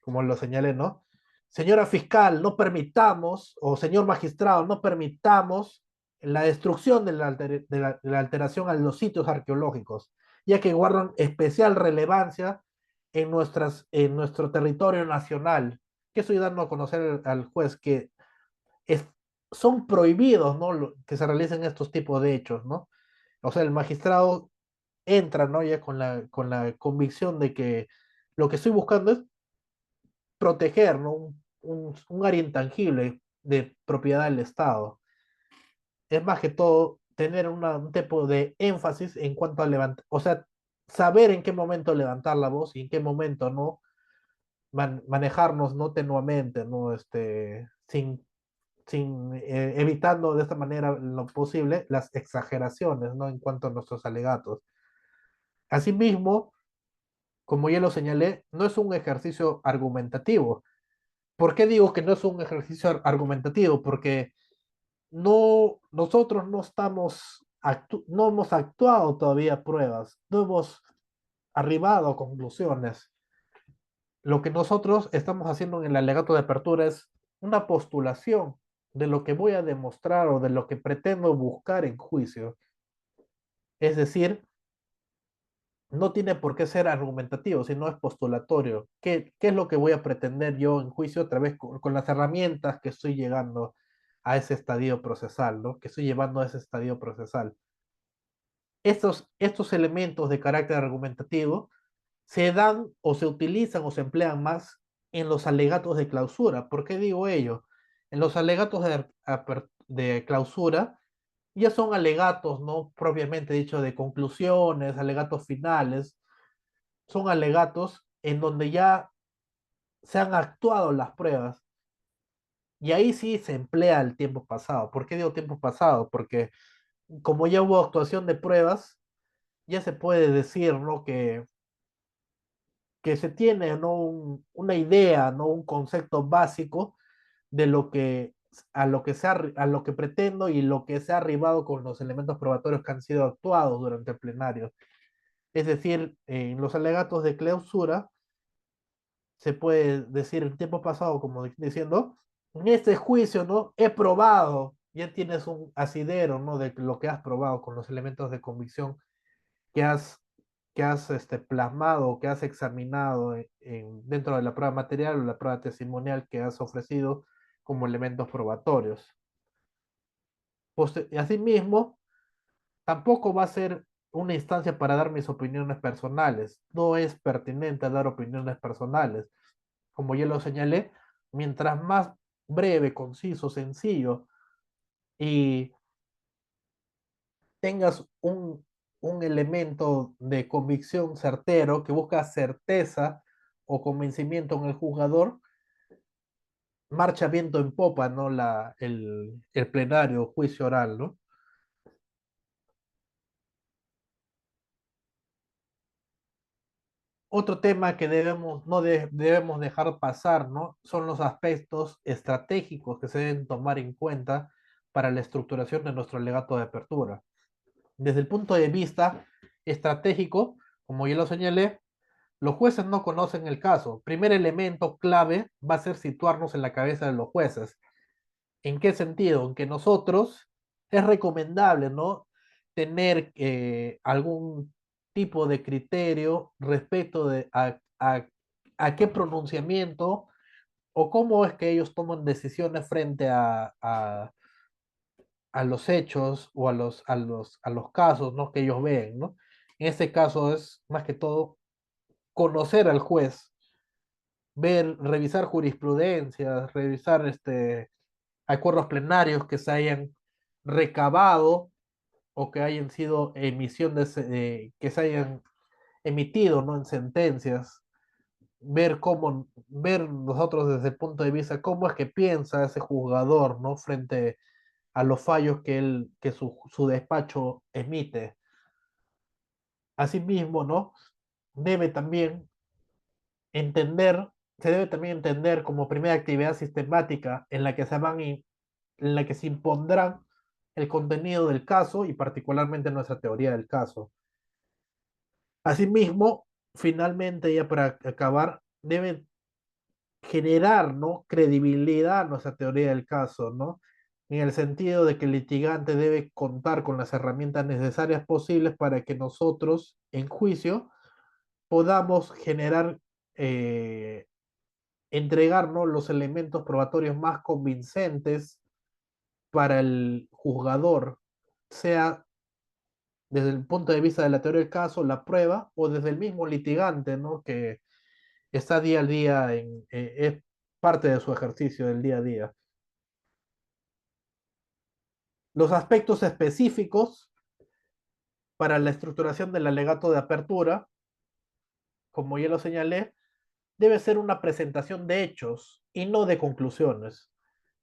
S2: Como lo señalé, ¿no? Señora fiscal, no permitamos, o señor magistrado, no permitamos la destrucción de la alteración a los sitios arqueológicos, ya que guardan especial relevancia en nuestro territorio nacional. Que estoy dando a conocer al juez que es, son prohibidos, ¿no? Que se realicen estos tipos de hechos, ¿no? O sea, el magistrado entra, ¿no? Ya con la convicción de que lo que estoy buscando es proteger, ¿no? Un área intangible de propiedad del Estado. Es más que todo tener un tipo de énfasis en cuanto a levantar, o sea, saber en qué momento levantar la voz y en qué momento no manejarnos no tenuamente, ¿no? Evitando de esta manera lo posible las exageraciones, ¿no? En cuanto a nuestros alegatos. Asimismo, como ya lo señalé, no es un ejercicio argumentativo. ¿Por qué digo que no es un ejercicio argumentativo? Porque nosotros no no hemos actuado todavía pruebas, no hemos arribado a conclusiones. Lo que nosotros estamos haciendo en el alegato de apertura es una postulación de lo que voy a demostrar o de lo que pretendo buscar en juicio. Es decir, no tiene por qué ser argumentativo, sino es postulatorio. ¿Qué es lo que voy a pretender yo en juicio otra vez con las herramientas que estoy llegando a ese estadio procesal, ¿no? Que estoy llevando a ese estadio procesal. Estos elementos de carácter argumentativo se dan o se utilizan o se emplean más en los alegatos de clausura. ¿Por qué digo ello? En los alegatos de clausura ya son alegatos, no propiamente dicho de conclusiones, alegatos finales, son alegatos en donde ya se han actuado las pruebas y ahí sí se emplea el tiempo pasado. ¿Por qué digo tiempo pasado? Porque como ya hubo actuación de pruebas, ya se puede decir, ¿no? Que se tiene, ¿no? Una idea, ¿no? Un concepto básico de lo que a lo que pretendo y lo que se ha arribado con los elementos probatorios que han sido actuados durante el plenario. Es decir, en los alegatos de clausura se puede decir en tiempo pasado, como diciendo, en este juicio, ¿no? He probado, ya tienes un asidero, ¿no? De lo que has probado con los elementos de convicción que has plasmado, que has examinado dentro de la prueba material o la prueba testimonial que has ofrecido como elementos probatorios. Asimismo, tampoco va a ser una instancia para dar mis opiniones personales. No es pertinente dar opiniones personales. Como ya lo señalé, mientras más breve, conciso, sencillo y tengas un elemento de convicción certero que busca certeza o convencimiento en el jugador, marcha viento en popa, ¿no? El plenario, juicio oral, ¿no? Otro tema que debemos dejar pasar, ¿no? Son los aspectos estratégicos que se deben tomar en cuenta para la estructuración de nuestro legato de apertura. Desde el punto de vista estratégico, como ya lo señalé, los jueces no conocen el caso. Primer elemento clave va a ser situarnos en la cabeza de los jueces. ¿En qué sentido? En que nosotros es recomendable, ¿no? Tener algún tipo de criterio respecto a qué pronunciamiento o cómo es que ellos toman decisiones frente a los hechos o a los casos, ¿no? Que ellos ven, ¿no? En este caso es más que todo conocer al juez, revisar jurisprudencias, revisar acuerdos plenarios que se hayan recabado o que hayan sido que se hayan emitido, ¿no? En sentencias, ver nosotros desde el punto de vista cómo es que piensa ese juzgador, ¿no? Frente a los fallos que su despacho emite. Asimismo, ¿no? Debe también entender, se debe también entender como primera actividad sistemática en la que se impondrán el contenido del caso y particularmente nuestra teoría del caso. Asimismo, finalmente, ya para acabar, debe generar, ¿no?, credibilidad a nuestra teoría del caso, ¿no? En el sentido de que el litigante debe contar con las herramientas necesarias posibles para que nosotros, en juicio, podamos generar, eh, entregarnos los elementos probatorios más convincentes para el juzgador, sea desde el punto de vista de la teoría del caso, la prueba, o desde el mismo litigante, ¿no?, que está día a día, es parte de su ejercicio del día a día. Los aspectos específicos para la estructuración del alegato de apertura, como ya lo señalé, debe ser una presentación de hechos y no de conclusiones,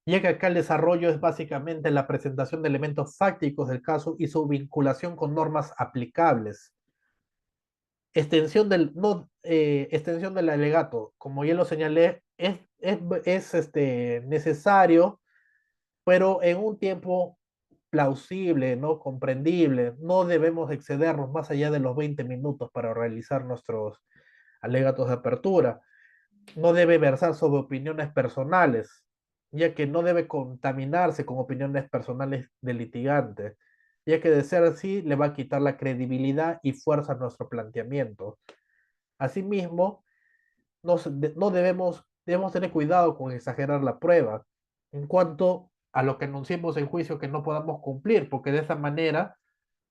S2: ya que acá el desarrollo es básicamente la presentación de elementos fácticos del caso y su vinculación con normas aplicables. Extensión del alegato, como ya lo señalé, es necesario, pero en un tiempo plausible, ¿no?, comprendible. No debemos excedernos más allá de los 20 minutos para realizar nuestros alegatos de apertura. No debe versar sobre opiniones personales, ya que no debe contaminarse con opiniones personales del litigante, ya que de ser así le va a quitar la credibilidad y fuerza a nuestro planteamiento. Asimismo, no debemos tener cuidado con exagerar la prueba en cuanto a lo que anunciemos en juicio que no podamos cumplir, porque de esa manera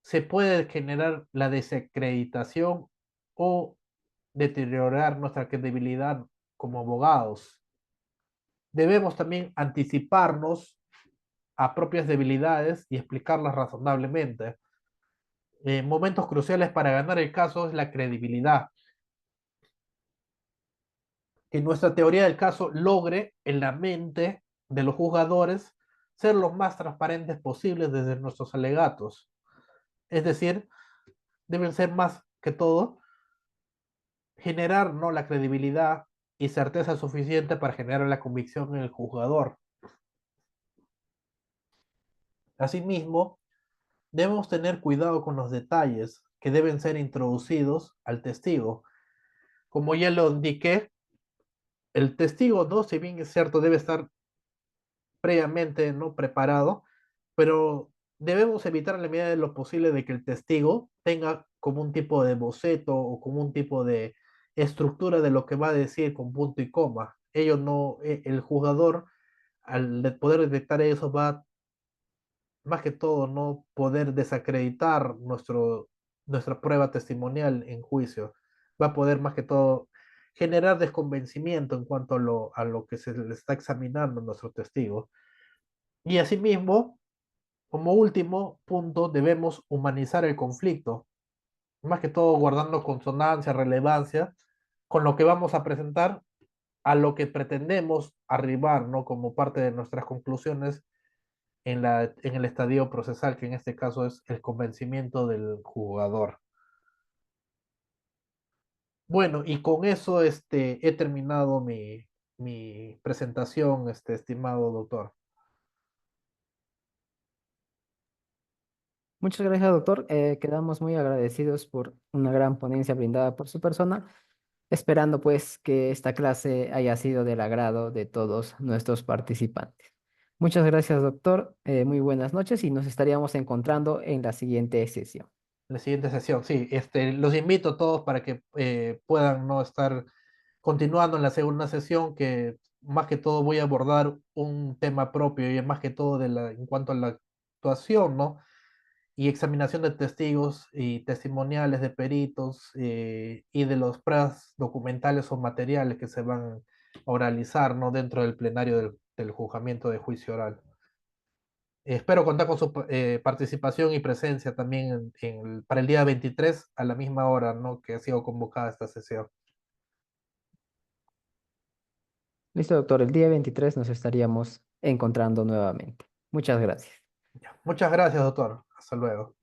S2: se puede generar la desacreditación o deteriorar nuestra credibilidad como abogados. Debemos también anticiparnos a propias debilidades y explicarlas razonablemente. Momentos cruciales para ganar el caso es la credibilidad, que nuestra teoría del caso logre en la mente de los juzgadores ser los más transparentes posibles desde nuestros alegatos. Es decir, deben ser más que todo generar, ¿no?, la credibilidad y certeza suficiente para generar la convicción en el juzgador. Asimismo, debemos tener cuidado con los detalles que deben ser introducidos al testigo. Como ya lo indiqué, el testigo, ¿no?, si bien es cierto, debe estar previamente, ¿no?, preparado, pero debemos evitar en la medida de lo posible de que el testigo tenga como un tipo de boceto o como un tipo de estructura de lo que va a decir con punto y coma. Ello no, el jugador, poder detectar eso, va más que todo no poder desacreditar nuestra prueba testimonial en juicio. Va a poder más que todo generar desconvencimiento en cuanto a lo que se le está examinando a nuestro testigo. Y asimismo, como último punto, debemos humanizar el conflicto, más que todo guardando consonancia, relevancia con lo que vamos a presentar, a lo que pretendemos arribar, ¿no?, como parte de nuestras conclusiones en el estadio procesal, que en este caso es el convencimiento del jugador. Bueno, y con eso he terminado mi presentación, estimado doctor.
S1: Muchas gracias, doctor. Quedamos muy agradecidos por una gran ponencia brindada por su persona, esperando pues que esta clase haya sido del agrado de todos nuestros participantes. Muchas gracias, doctor. Muy buenas noches y nos estaríamos encontrando en la siguiente sesión.
S2: La siguiente sesión, sí, los invito a todos para que puedan no estar continuando en la segunda sesión, que más que todo voy a abordar un tema propio y más que todo en cuanto a la actuación, ¿no?, y examinación de testigos y testimoniales de peritos, y de los pruebas documentales o materiales que se van a oralizar, ¿no?, dentro del plenario del juzgamiento de juicio oral. Espero contar con su participación y presencia también para el día 23 a la misma hora, ¿no?, que ha sido convocada esta sesión.
S1: Listo, doctor. El día 23 nos estaríamos encontrando nuevamente. Muchas gracias.
S2: Muchas gracias, doctor. Hasta luego.